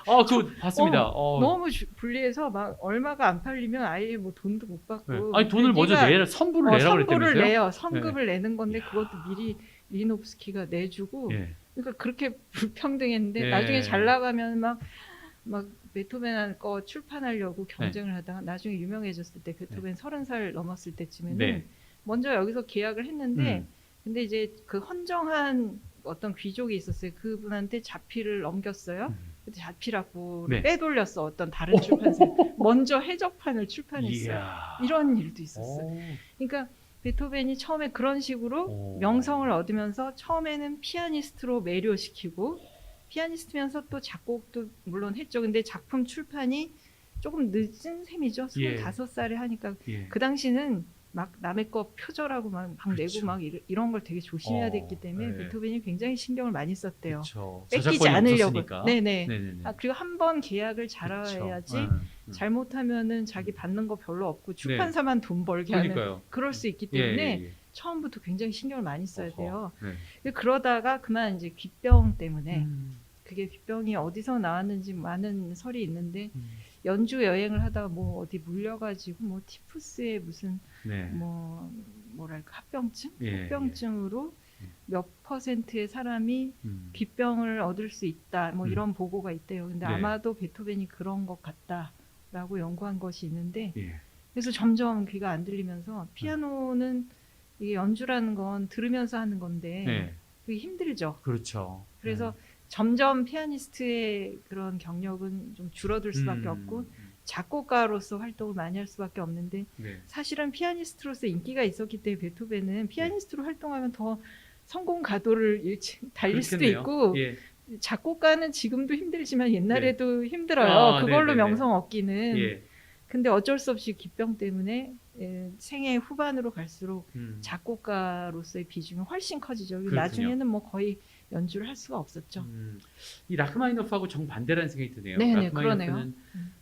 그거 봤습니다. 너무 불리해서 막 얼마가 안 팔리면 아예 뭐 돈도 못 받고. 네. 아니 돈을 먼저 네가 선불을 내라고 선불을 그랬다면서요? 내요. 선급을 내는 건데 그것도 미리 리히노프스키가 내주고. 예. 그러니까 그렇게 불평등했는데 네. 나중에 잘 나가면 막 베토벤 거 출판하려고 경쟁을 네. 하다가 나중에 유명해졌을 때 베토벤 30살 넘었을 때쯤에는 네. 먼저 여기서 계약을 했는데 근데 이제 그 헌정한 어떤 귀족이 있었어요. 그분한테 자필을 넘겼어요. 근데 자필 악보를 네. 빼돌렸어. 어떤 다른 출판사 먼저 해적판을 출판했어요. 이야. 이런 일도 있었어요. 오. 그러니까 베토벤이 처음에 그런 식으로 오. 명성을 얻으면서 처음에는 피아니스트로 매료시키고 피아니스트면서 또 작곡도 물론 했죠. 근데 작품 출판이 조금 늦은 셈이죠. 예. 25살에 하니까 예. 그 당시는 막 남의 거 표절하고 막 그렇죠. 내고 막 이런 걸 되게 조심해야 됐기 때문에 네. 베토벤이 굉장히 신경을 많이 썼대요. 그렇죠. 뺏기지 저작권이 않으려고. 없었으니까. 네네. 네네네. 그리고 한 번 계약을 잘해야지 잘못하면은 자기 받는 거 별로 없고 출판사만 돈 벌게 하는 그러니까요. 그럴 수 있기 예, 때문에 예, 예. 처음부터 굉장히 신경을 많이 써야 어허. 돼요. 네. 근데 그러다가 그만 이제 귀병 때문에 음. 그게 귀병이 어디서 나왔는지 많은 설이 있는데 음. 연주 여행을 하다가 뭐 어디 물려가지고 뭐 티푸스에 무슨 네. 뭐 뭐랄까 합병증, 예, 합병증으로 예. 몇 %의 사람이 귀병을 얻을 수 있다. 뭐 이런 보고가 있대요. 근데 네. 아마도 베토벤이 그런 것 같다라고 연구한 것이 있는데 예. 그래서 점점 귀가 안 들리면서 피아노는 이게 연주라는 건 들으면서 하는 건데 네. 그게 힘들죠. 그렇죠. 그래서 점점 피아니스트의 그런 경력은 좀 줄어들 수밖에 없고 작곡가로서 활동을 많이 할 수밖에 없는데 네. 사실은 피아니스트로서 인기가 있었기 때문에 베토벤은 피아니스트로 활동하면 더 성공 가도를 달릴 수도 그렇겠네요. 있고 예. 작곡가는 지금도 힘들지만 옛날에도 힘들어요. 그걸로 네네네. 명성 얻기는. 예. 근데 어쩔 수 없이 기병 때문에 생애 후반으로 갈수록 음. 작곡가로서의 비중이 훨씬 커지죠. 그리고 그렇군요. 나중에는 뭐 거의 연주를 할 수가 없었죠. 이 라흐마니노프하고 정반대라는 생각이 드네요. 네네, 라흐마니노프는 그러네요.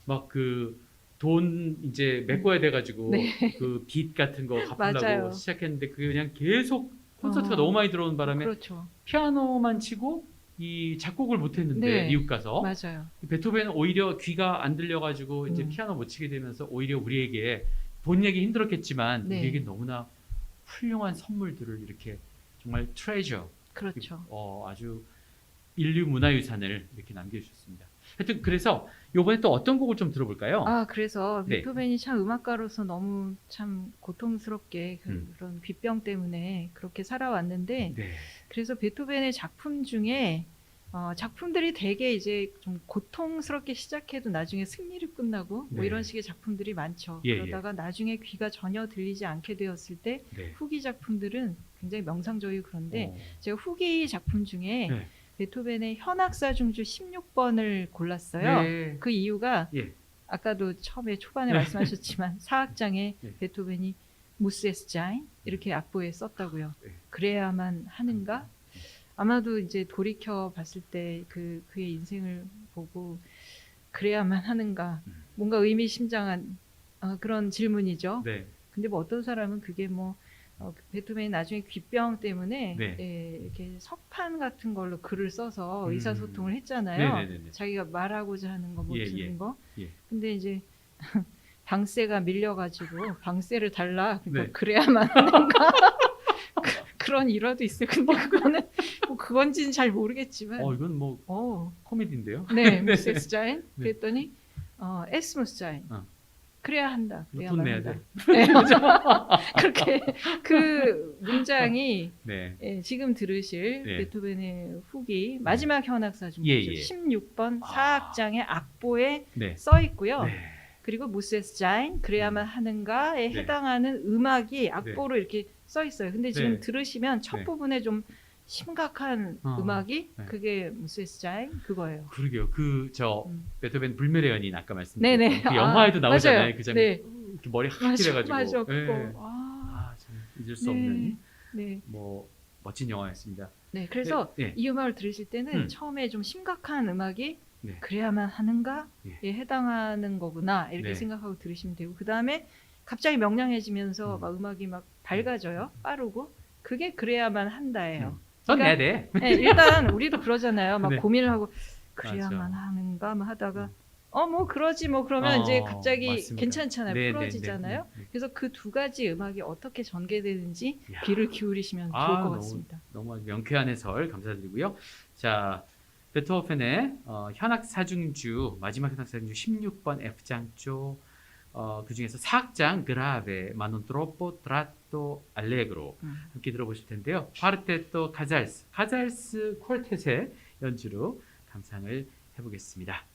막 그 돈 이제 메꿔야 돼가지고 네. 그 빚 같은 거 맞아요. 갚으려고 시작했는데 그 그냥 계속 콘서트가 어. 너무 많이 들어오는 바람에 그렇죠. 피아노만 치고 이 작곡을 못했는데 네. 미국 가서 맞아요. 베토벤은 오히려 귀가 안 들려가지고 이제 피아노 못 치게 되면서 오히려 우리에게 본인에게 힘들었겠지만 네. 우리에게 너무나 훌륭한 선물들을 이렇게 정말 트레저 그렇죠. 아주 인류 문화유산을 이렇게 남겨주셨습니다. 하여튼 그래서 이번에 또 어떤 곡을 좀 들어볼까요? 그래서 네. 베토벤이 참 음악가로서 너무 참 고통스럽게 음. 그런 귀병 때문에 그렇게 살아왔는데 네. 그래서 베토벤의 작품 중에 작품들이 되게 이제 좀 고통스럽게 시작해도 나중에 승리로 끝나고 뭐 네. 이런 식의 작품들이 많죠. 예, 그러다가 나중에 귀가 전혀 들리지 않게 되었을 때 네. 후기 작품들은 굉장히 명상적이고 그런데 어. 제가 후기 작품 중에 네. 베토벤의 현악사중주 16번을 골랐어요. 네. 그 이유가 예. 아까도 처음에 초반에 말씀하셨지만 사악장에 네. 베토벤이 무스에스자인 이렇게 악보에 썼다고요. 네. 그래야만 하는가? 아마도 이제 돌이켜 봤을 때 그의 인생을 보고 그래야만 하는가? 뭔가 의미심장한 그런 질문이죠. 네. 근데 뭐 어떤 사람은 그게 베토벤이 나중에 귀병 때문에 네. 이렇게 석판 같은 걸로 글을 써서 음. 의사소통을 했잖아요. 네네네네. 자기가 말하고자 하는 거, 뭐 예, 듣는 예. 거. 예. 근데 이제 방세가 밀려가지고 방세를 달라. 그러니까 네. 그래야만 하는가? 그런 일화도 있어요. 근데 그거는 뭐 그건지는 잘 모르겠지만. 이건 뭐 코미디인데요. 네, 무스에스자인. 네. 그랬더니 에스무스자인. 그래야 한다. 그래야만 돈 내야 한다. 돼. 네. 그렇게 그 문장이 네. 지금 들으실 네. 베토벤의 후기 마지막 현악사 중에 예, 예. 16번 사악장의 악보에 네. 써 있고요. 네. 그리고 무세스자인 그래야만 하는가에 네. 해당하는 음악이 악보로 이렇게 써 있어요. 근데 지금 네. 들으시면 첫 네. 부분에 좀 심각한 음악이 네. 그게 무세스자인 그거예요. 그러게요. 저 음. 베토벤 불멸의 연인 아까 네네. 말씀드렸던 그 영화에도 나오잖아요. 맞아요. 그 장면. 네. 이렇게 머리 맞아, 하길해가지고. 맞아, 그거. 네. 아, 참 잊을 수 네. 없는 네. 멋진 영화였습니다. 네, 그래서 네. 이 음악을 들으실 때는 음. 처음에 좀 심각한 음악이 네. 그래야만 하는가에 예. 해당하는 거구나 이렇게 네. 생각하고 들으시면 되고 그 다음에 갑자기 명량해지면서 음. 막 음악이 막 밝아져요, 빠르고 그게 그래야만 한다예요. 돈 내야 그러니까 돼. 네, 일단 우리도 그러잖아요. 막 네. 고민을 하고 그래야만 맞아. 하는가 뭐 하다가 뭐 그러지 뭐 그러면 이제 갑자기 맞습니다. 괜찮잖아요. 네, 풀어지잖아요. 네, 네. 그래서 그 두 가지 음악이 어떻게 전개되는지 이야. 귀를 기울이시면 좋을 것 같습니다. 너무 명쾌한 해설 감사드리고요. 자, 베토벤의 현악 사중주 마지막 현악 사중주 16번 F장조 그 중에서 사악장 그라베 마논 트로포 트라토 알레그로 함께 들어보실 텐데요. 파르테토 카잘스 콜텟의 연주로 감상을 해보겠습니다.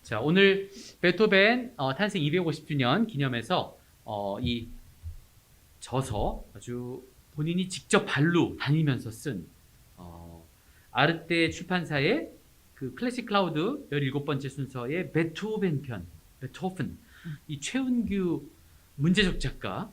자, 오늘 베토벤 탄생 250주년 기념해서 이 저서 아주 본인이 직접 발로 다니면서 쓴 아르테 출판사의 그 클래식 클라우드 17번째 순서의 베토벤 편, 베토픈, 이 최은규 문제적 작가,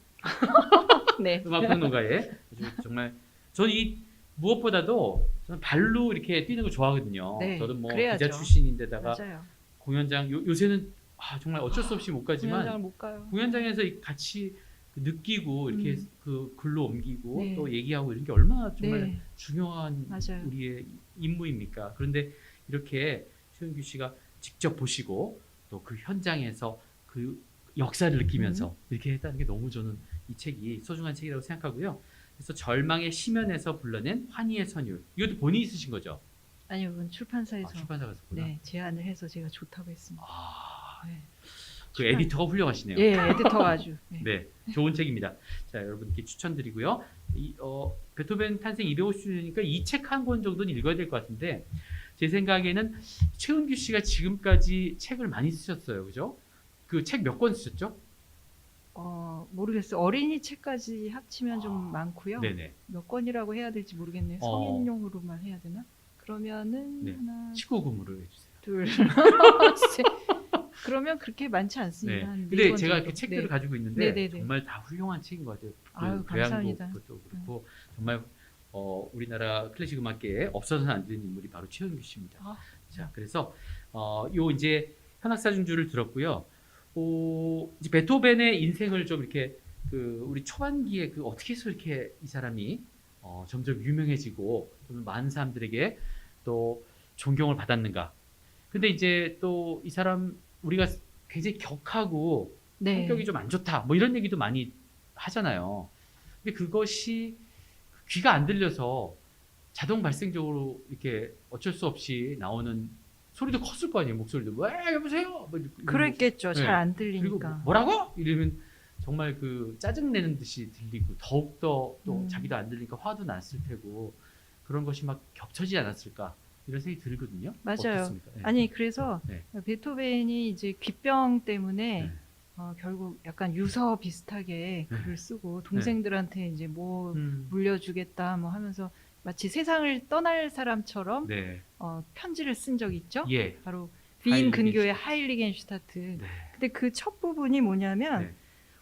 네. 음악평론가의 아주 정말 저는 이 무엇보다도 저는 발로 이렇게 뛰는 거 좋아하거든요. 네, 저도 뭐 그래야죠. 기자 출신인데다가 맞아요. 공연장 요새는 정말 어쩔 수 없이 못 가지만 공연장을 못 가요. 공연장에서 같이 느끼고 이렇게 그 글로 옮기고 네. 또 얘기하고 이런 게 얼마나 정말 네, 중요한 맞아요. 우리의 임무입니까? 그런데 이렇게 최은규 씨가 직접 보시고 또 그 현장에서 그 역사를 느끼면서 이렇게 했다는 게 너무 저는 이 책이 소중한 책이라고 생각하고요. 그래서 절망의 시면에서 불러낸 환희의 선율. 이것도 본인이 쓰신 거죠? 아니요, 이건 출판사에서 출판사가 썼구나. 네, 제안을 해서 제가 좋다고 했습니다. 아, 네. 그 에디터가 훌륭하시네요. 예, 에디터가 아주. 네. 네, 좋은 책입니다. 자, 여러분께 추천드리고요. 베토벤 탄생 250주년이니까 이 책 한 권 정도는 읽어야 될 것 같은데 제 생각에는 최은규 씨가 지금까지 책을 많이 쓰셨어요, 그죠? 그 책 몇 권 쓰셨죠? 모르겠어요. 어린이 책까지 합치면 좀 많고요. 네네. 몇 권이라고 해야 될지 모르겠네요. 어. 성인용으로만 해야 되나? 그러면은 네. 하나, 19금으로 해주세요. 둘, 셋. 그러면 그렇게 많지 않습니다. 네. 한 근데 네권 제가 정도. 그 책들을 네. 가지고 있는데 네네네. 정말 다 훌륭한 책인 것 같아요. 아유, 감사합니다. 교양곡도 그렇고 정말 우리나라 클래식 음악계에 없어서는 안 되는 인물이 바로 최은규 씨입니다. 아. 자, 그래서 요 이제 현악사중주를 들었고요. 이제 베토벤의 인생을 좀 이렇게 그 우리 초반기에 그 어떻게 해서 이렇게 이 사람이 점점 유명해지고 좀 많은 사람들에게 또 존경을 받았는가. 근데 이제 또 이 사람 우리가 굉장히 격하고 네. 성격이 좀 안 좋다. 뭐 이런 얘기도 많이 하잖아요. 근데 그것이 귀가 안 들려서 자동 발생적으로 이렇게 어쩔 수 없이 나오는 소리도 컸을 거 아니에요. 목소리도 왜 여보세요? 뭐 이러고. 그랬겠죠. 네. 잘 안 그리고 들리니까. 뭐라고? 이러면 정말 그 짜증 내는 듯이 들리고 더욱더 또 자기도 안 들리니까 화도 났을 테고 그런 것이 막 겹쳐지지 않았을까 이런 생각이 들거든요. 맞아요. 어떻습니까? 네. 아니 그래서 네. 베토벤이 이제 귀병 때문에 네. 결국 약간 유서 비슷하게 네. 글을 쓰고 동생들한테 이제 뭐 음. 물려주겠다 뭐 하면서 마치 세상을 떠날 사람처럼 네. 편지를 쓴 적 있죠. 예. 바로 위인 근교의 하일리겐슈타트. 하일리겐슈타트. 네. 근데 그 첫 부분이 뭐냐면 네.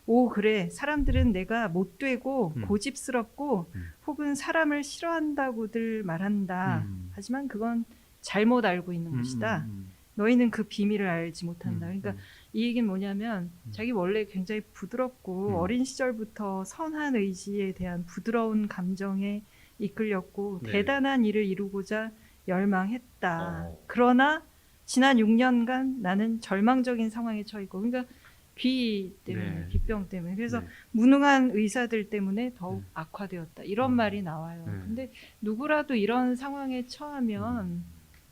오 그래 사람들은 내가 못되고 음. 고집스럽고 혹은 사람을 싫어한다고들 말한다. 음. 하지만 그건 잘못 알고 있는 것이다. 너희는 그 비밀을 알지 못한다. 그러니까 이 얘기는 뭐냐면 자기 원래 굉장히 부드럽고 어린 시절부터 선한 의지에 대한 부드러운 감정에 이끌렸고 네. 대단한 일을 이루고자 열망했다. 어. 그러나 지난 6년간 나는 절망적인 상황에 처했고 그러니까 귀 때문에 네. 귀병 때문에 그래서 네. 무능한 의사들 때문에 더욱 네. 악화되었다. 이런 말이 나와요. 네. 근데 누구라도 이런 상황에 처하면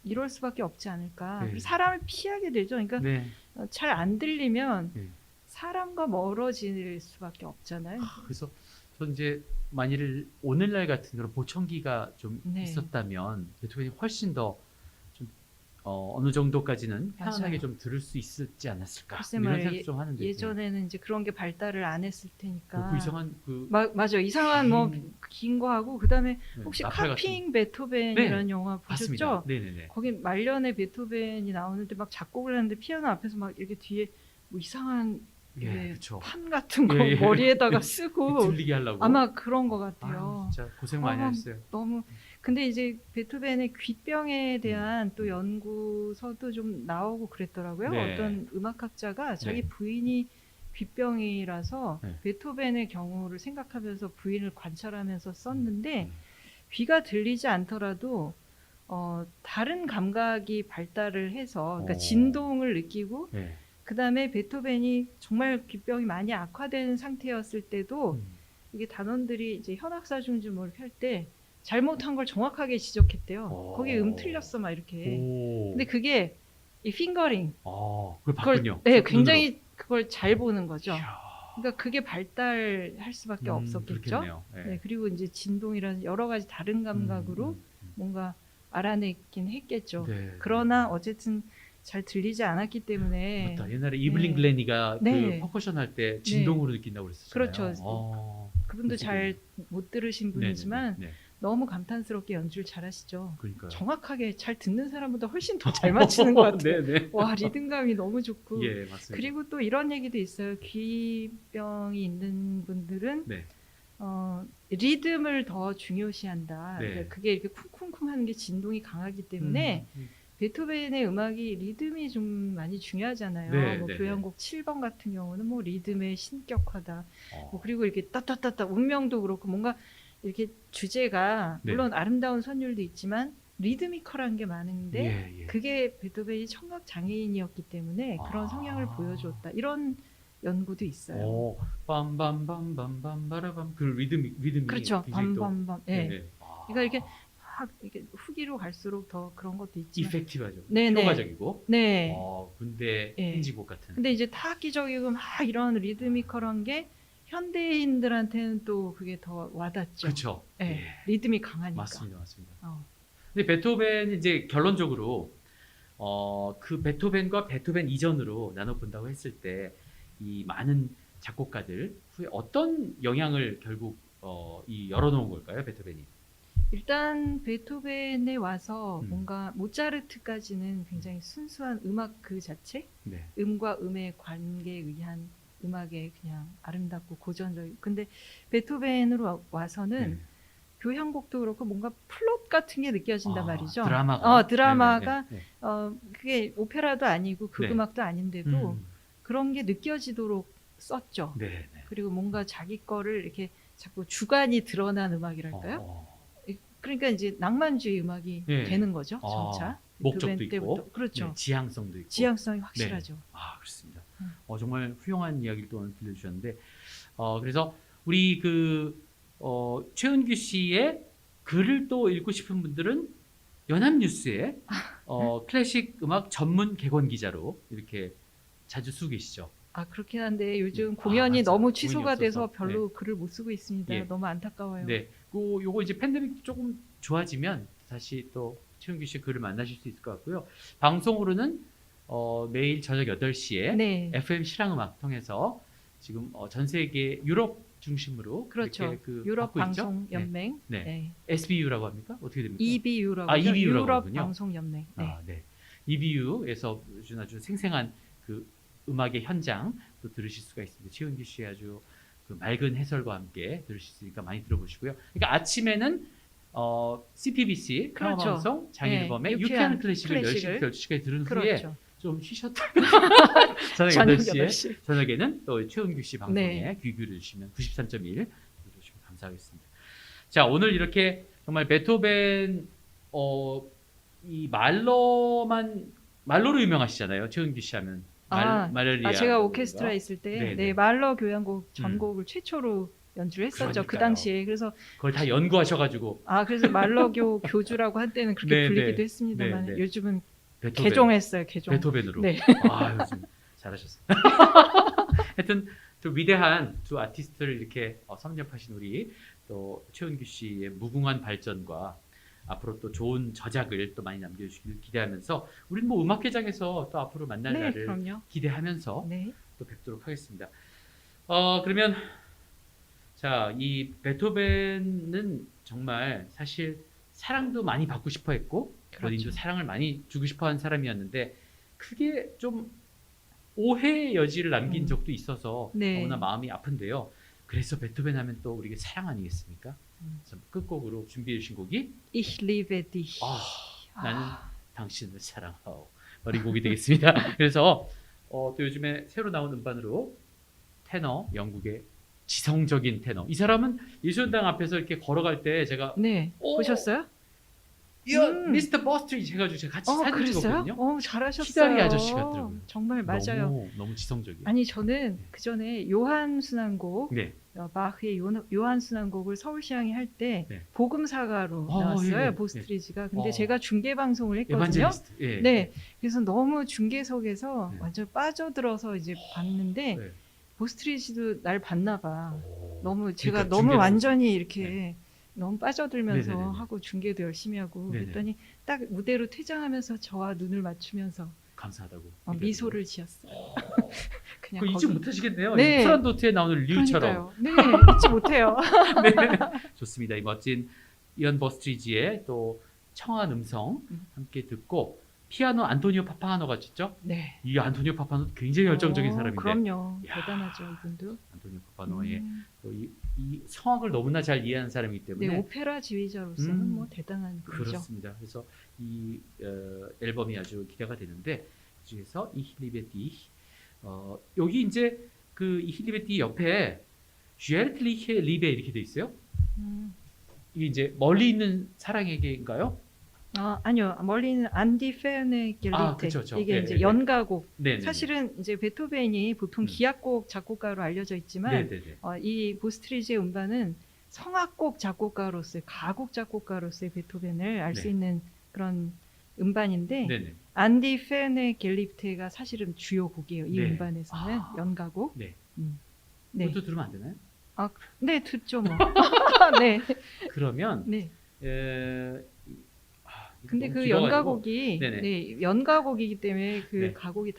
이럴 수밖에 없지 않을까. 네. 사람을 피하게 되죠. 그러니까 네. 잘 안 들리면 네. 사람과 멀어질 수밖에 없잖아요. 그래서 전 이제 만일 오늘날 같은 그런 보청기가 좀 네. 있었다면 베토벤이 훨씬 더 좀 어느 정도까지는 편안하게 맞아요. 좀 들을 수 있었지 않았을까 글쎄 이런 말이에요. 생각 좀 하는데 예전에는 이제 그런 게 발달을 안 했을 테니까. 그 이상한 그 맞아. 이상한 뭐 긴 거 하고 그다음에 네, 혹시 나팔 카핑 베토벤이라는 영화 맞습니다. 보셨죠? 네네네. 거기 말년에 베토벤이 나오는데 막 작곡을 하는데 피아노 앞에서 막 이렇게 뒤에 뭐 이상한 예, 네, 그렇죠. 판 같은 거 예, 예. 머리에다가 쓰고 들리게 하려고. 아마 그런 것 같아요. 아유, 진짜 고생 많이 아, 하셨어요. 너무 근데 이제 베토벤의 귀병에 대한 또 연구서도 좀 나오고 그랬더라고요. 네. 어떤 음악학자가 자기 네. 부인이 귀병이라서 네. 베토벤의 경우를 생각하면서 부인을 관찰하면서 썼는데 음. 귀가 들리지 않더라도 다른 감각이 발달을 해서 그러니까 어. 진동을 느끼고 네. 그 다음에 베토벤이 정말 귀병이 많이 악화된 상태였을 때도 이게 단원들이 이제 현악사중주 뭐 이렇게 할 때 잘못한 걸 정확하게 지적했대요. 오. 거기 틀렸어 막 이렇게. 오. 근데 그게 이 핑거링 그걸 봤군요. 네, 눈으로. 굉장히 그걸 잘 보는 거죠. 이야. 그러니까 그게 발달할 수밖에 없었겠죠. 그렇겠네요. 네. 네, 그리고 이제 진동이라는 여러 가지 다른 감각으로 뭔가 알아냈긴 했겠죠. 네. 그러나 어쨌든 잘 들리지 않았기 때문에 맞다. 옛날에 이블린 네. 글래니가 네. 그 퍼커션 할 때 진동으로 느낀다고 그랬었잖아요. 그렇죠. 그분도 그렇군요. 잘 못 들으신 분이지만 네. 너무 감탄스럽게 연주를 잘하시죠. 그러니까요. 정확하게 잘 듣는 사람보다 훨씬 더 잘 맞히는 것 같아요. 네네. 와 리듬감이 너무 좋고 예, 맞습니다. 그리고 또 이런 얘기도 있어요. 귀병이 있는 분들은 네. 리듬을 더 중요시한다. 네. 그러니까 그게 이렇게 쿵쿵쿵 하는 게 진동이 강하기 때문에 베토벤의 음악이 리듬이 좀 많이 중요하잖아요. 네, 뭐 네, 교향곡 7번 같은 경우는 뭐 리듬의 신격화다. 어. 뭐 그리고 이렇게 따따따따 운명도 그렇고 뭔가 이렇게 주제가 네. 물론 아름다운 선율도 있지만 리드미컬한 게 많은데 예, 예. 그게 베토벤이 청각 장애인이었기 때문에 그런 아. 성향을 보여줬다. 이런 연구도 있어요. 빰빰빰빰빰 바라밤 그 리듬이 그렇죠. 굉장히 또 밤밤밤. 예. 네네. 그러니까 이렇게 막 이렇게 후기로 갈수록 더 그런 것도 있지만. 이펙티브하죠. 네네. 효과적이고. 네. 군대 예. 행지곡 같은. 근데 이제 타악기적이고 막 이런 리드미컬한 게 현대인들한테는 또 그게 더 와닿죠. 그렇죠. 예. 리듬이 강하니까. 맞습니다. 맞습니다. 어. 근데 베토벤이 이제 결론적으로 그 베토벤과 베토벤 이전으로 나눠 본다고 했을 때 이 많은 작곡가들 후에 어떤 영향을 결국 이 열어놓은 걸까요, 베토벤이? 일단 베토벤에 와서 음. 뭔가 모차르트까지는 굉장히 순수한 음악 그 자체, 네. 음과 음의 관계에 의한 음악의 그냥 아름답고 고전적인. 근데 베토벤으로 와서는 네. 교향곡도 그렇고 뭔가 플롯 같은 게 느껴진단 말이죠. 드라마가. 드라마가 네네네. 그게 오페라도 아니고 극음악도 아닌데도 그런 게 느껴지도록 썼죠. 네. 그리고 뭔가 자기 거를 이렇게 자꾸 주관이 드러난 음악이랄까요? 그러니까 이제 낭만주의 음악이 네. 되는 거죠. 점차. 목적도 베토벤 있고, 때부터. 그렇죠. 네, 지향성도 있고. 지향성이 확실하죠. 그렇습니다. 음. 정말 훌륭한 이야기를 또 오늘 들려주셨는데, 그래서 우리 그 최은규 씨의 글을 또 읽고 싶은 분들은 연합뉴스에 클래식 음악 전문 객원 기자로 이렇게 자주 쓰고 계시죠. 아 그렇긴 한데 요즘 공연이 맞아요. 너무 공연이 취소가 없어서. 돼서 별로 글을 못 쓰고 있습니다. 예. 너무 안타까워요. 네, 요거 이제 팬데믹 조금 좋아지면 다시 또 최은규 씨 글을 만나실 수 있을 것 같고요. 방송으로는 매일 저녁 8시에 네. FM 실황음악 통해서 지금 전 세계 유럽 중심으로 그렇죠. 이렇게 그 유럽 받고 있죠? 방송 연맹, 네. 네. SBU라고 합니까? 어떻게 됩니까? EBU라고 아, EBU 라고 유럽 하군요. 방송 연맹. 네. 아, 네. EBU에서 아주 생생한 그 음악의 현장 또 들으실 수가 있습니다. 최은규 씨의 아주 그 맑은 해설과 함께 들으실 수 있으니까 많이 들어보시고요. 그러니까 아침에는 CPBC 그렇죠. 방송 장일범의 네, 유쾌한 클래식을 클래식을. 10시, 12시까지 들은 후에 그렇죠. 좀 쉬셨다가 저녁 저녁 8시에 8시. 저녁에는 또 최은규 씨 방송에 네. 귀 기울여주시면 93.1 들어주시면 감사하겠습니다. 자, 오늘 이렇게 정말 베토벤 이 말로로 유명하시잖아요. 최은규 씨 하면 말레리아. 제가 오케스트라 있을 때 네네. 네, 말러 교향곡 전곡을 최초로 연주를 했었죠. 그 그러니까요. 당시에. 그래서 그걸 다 연구하셔가지고 그래서 말러교 교주라고 한때는 그렇게 네, 불리기도 네. 했습니다만 네, 네. 요즘은 베토벤, 개종했어요. 개종. 베토벤으로. 네. 요즘 잘하셨어요. 하여튼 또 위대한 두 아티스트를 이렇게 섭렵하신 우리 또 최은규 씨의 무궁한 발전과 앞으로 또 좋은 저작을 또 많이 남겨주시길 기대하면서 우리는 뭐 음악회장에서 또 앞으로 만날 네, 날을 그럼요. 기대하면서 네. 또 뵙도록 하겠습니다. 그러면 자, 이 베토벤은 정말 사실 사랑도 많이 받고 싶어 했고 본인도 그렇죠. 사랑을 많이 주고 싶어 한 사람이었는데 크게 좀 오해의 여지를 남긴 적도 있어서 네. 너무나 마음이 아픈데요. 그래서 베토벤 하면 또 우리가 사랑 아니겠습니까? 그래서 끝곡으로 준비해 주신 곡이 Ich liebe dich. 나는 당신을 사랑하오. 이 곡이 되겠습니다. 그래서 또 요즘에 새로 나온 음반으로 테너, 영국의 지성적인 테너. 이 사람은 예술당 앞에서 이렇게 걸어갈 때 제가 네. 보셨어요? 미스터 버스트리지 해가지고 제가 같이 사진 그랬어요? 찍었거든요. 잘하셨어요. 키다리 아저씨 같더라고요. 정말 맞아요. 너무 지성적이에요. 아니 저는 그 전에 요한 순환곡 네. 바흐의 요한 순환곡을 서울시향이 할 때 네. 복음사가로 나왔어요. 예, 예. 보스트리지가. 근데 어. 제가 중계 방송을 했거든요. 에반젤리스트. 예. 네. 그래서 너무 중계석에서 네. 완전 빠져들어서 이제 봤는데 네. 보스트리지도 날 봤나 봐. 오. 너무 제가 그러니까 너무 중계를- 완전히 이렇게 너무 빠져들면서 네네네네. 하고 중계도 열심히 하고 네네. 그랬더니 딱 무대로 퇴장하면서 저와 눈을 맞추면서 감사하다고. 미소를 지었어요. 그냥 그 잊지 거기- 못하시겠네요. 네. 프란도트에 나오는 류처럼. 그러니까요. 네, 잊지 못해요. 네. 좋습니다. 이 멋진 이언 버스트리지의 또 청한 음성 함께 듣고 피아노 안토니오 파파노가 쳤죠? 네. 이 안토니오 파파노 굉장히 열정적인 사람인데 그럼요. 야. 대단하죠, 이분도. 안토니오 파파노의 음. 또 이 성악을 너무나 잘 이해하는 사람이기 때문에 네, 오페라 지휘자로서는 음. 뭐 대단한 분이죠. 그렇습니다. 그래서 이 앨범이 아주 기대가 되는데 그중에서 이 힐리베티 여기 이제 그 이 힐리베티 옆에 쥐에르트리히에 리베 이렇게 돼 있어요. 음. 이게 이제 멀리 있는 사랑에게인가요? 아니요. 멀리는 안디 페르네 겔리테. 그쵸, 그쵸. 이게 예, 이제 예, 연가곡. 네, 사실은 이제 베토벤이 보통 음. 기악곡 작곡가로 알려져 있지만 네네네. 이 보스트리지의 음반은 성악곡 작곡가로서의 가곡 작곡가로서의 베토벤을 알 수 네. 있는 그런 음반인데 네네. 안디 페르네 겔리테가 사실은 주요 곡이에요. 이 네. 음반에서는 연가곡. 네. 네. 그것도 들으면 안 되나요? 네, 듣죠 뭐. 네. 그러면 네. 이거 근데 너무 그 길어가지고 연가곡이 네네. 네, 연가곡이기 때문에 그 네. 가곡이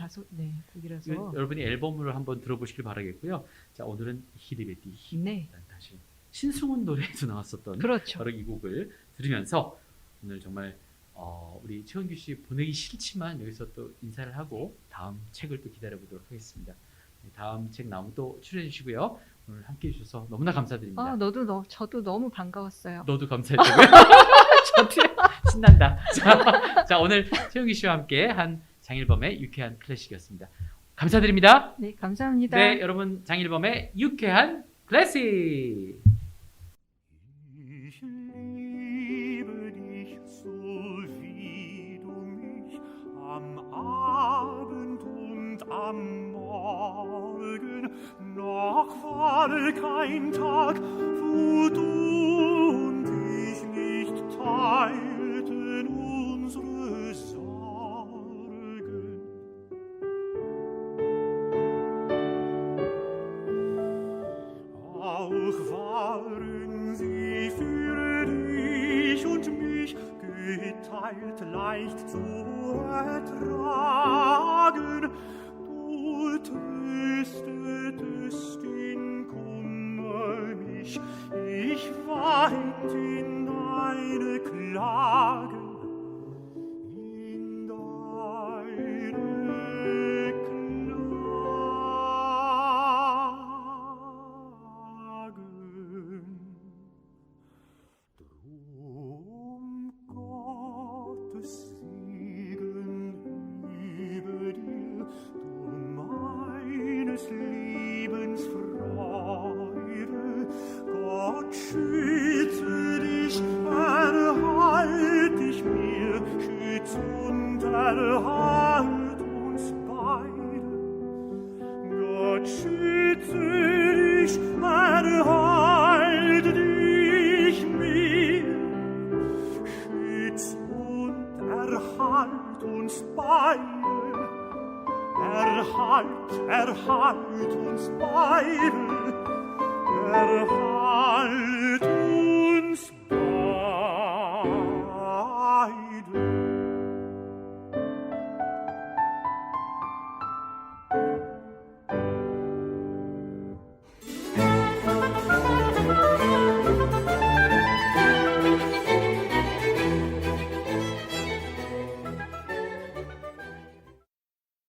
곡이라서 여러분이 앨범을 한번 들어보시길 바라겠고요. 자, 오늘은 힐리베티 네. 다시 신승훈 노래에서 나왔었던 그렇죠. 바로 이 곡을 들으면서 오늘 정말 우리 최은규 씨 보내기 싫지만 여기서 또 인사를 하고 다음 책을 또 기다려 보도록 하겠습니다. 다음 책 나오면 또 출연해 주시고요. 오늘 함께 해주셔서 너무나 감사드립니다. 저도 너무 반가웠어요. 너도 감사했다고요? 저도요. 신난다. 자, 오늘 최은규 씨와 함께 한 장일범의 유쾌한 클래식이었습니다. 감사드립니다. 네, 감사합니다. 네, 여러분 장일범의 유쾌한 클래식. Ich liebe dich so wie du mich am Abend und am Morgen. Noch war kein Tag, wo du und ich nicht Doch waren sie für dich und mich geteilt leicht zu ertragen. Du tröstetest den Kummer mich, ich weint in deine Klagen. In deine Klagen. Drum Gottes Segen über dir, du meines Lebens Freude. Gott schütze dich, erhalt dich mir, schütz und erhalt uns beide. Gott schütze dich, erhalt dich mir, schütz und erhalt uns beide. Erhalt uns beide. Erhalt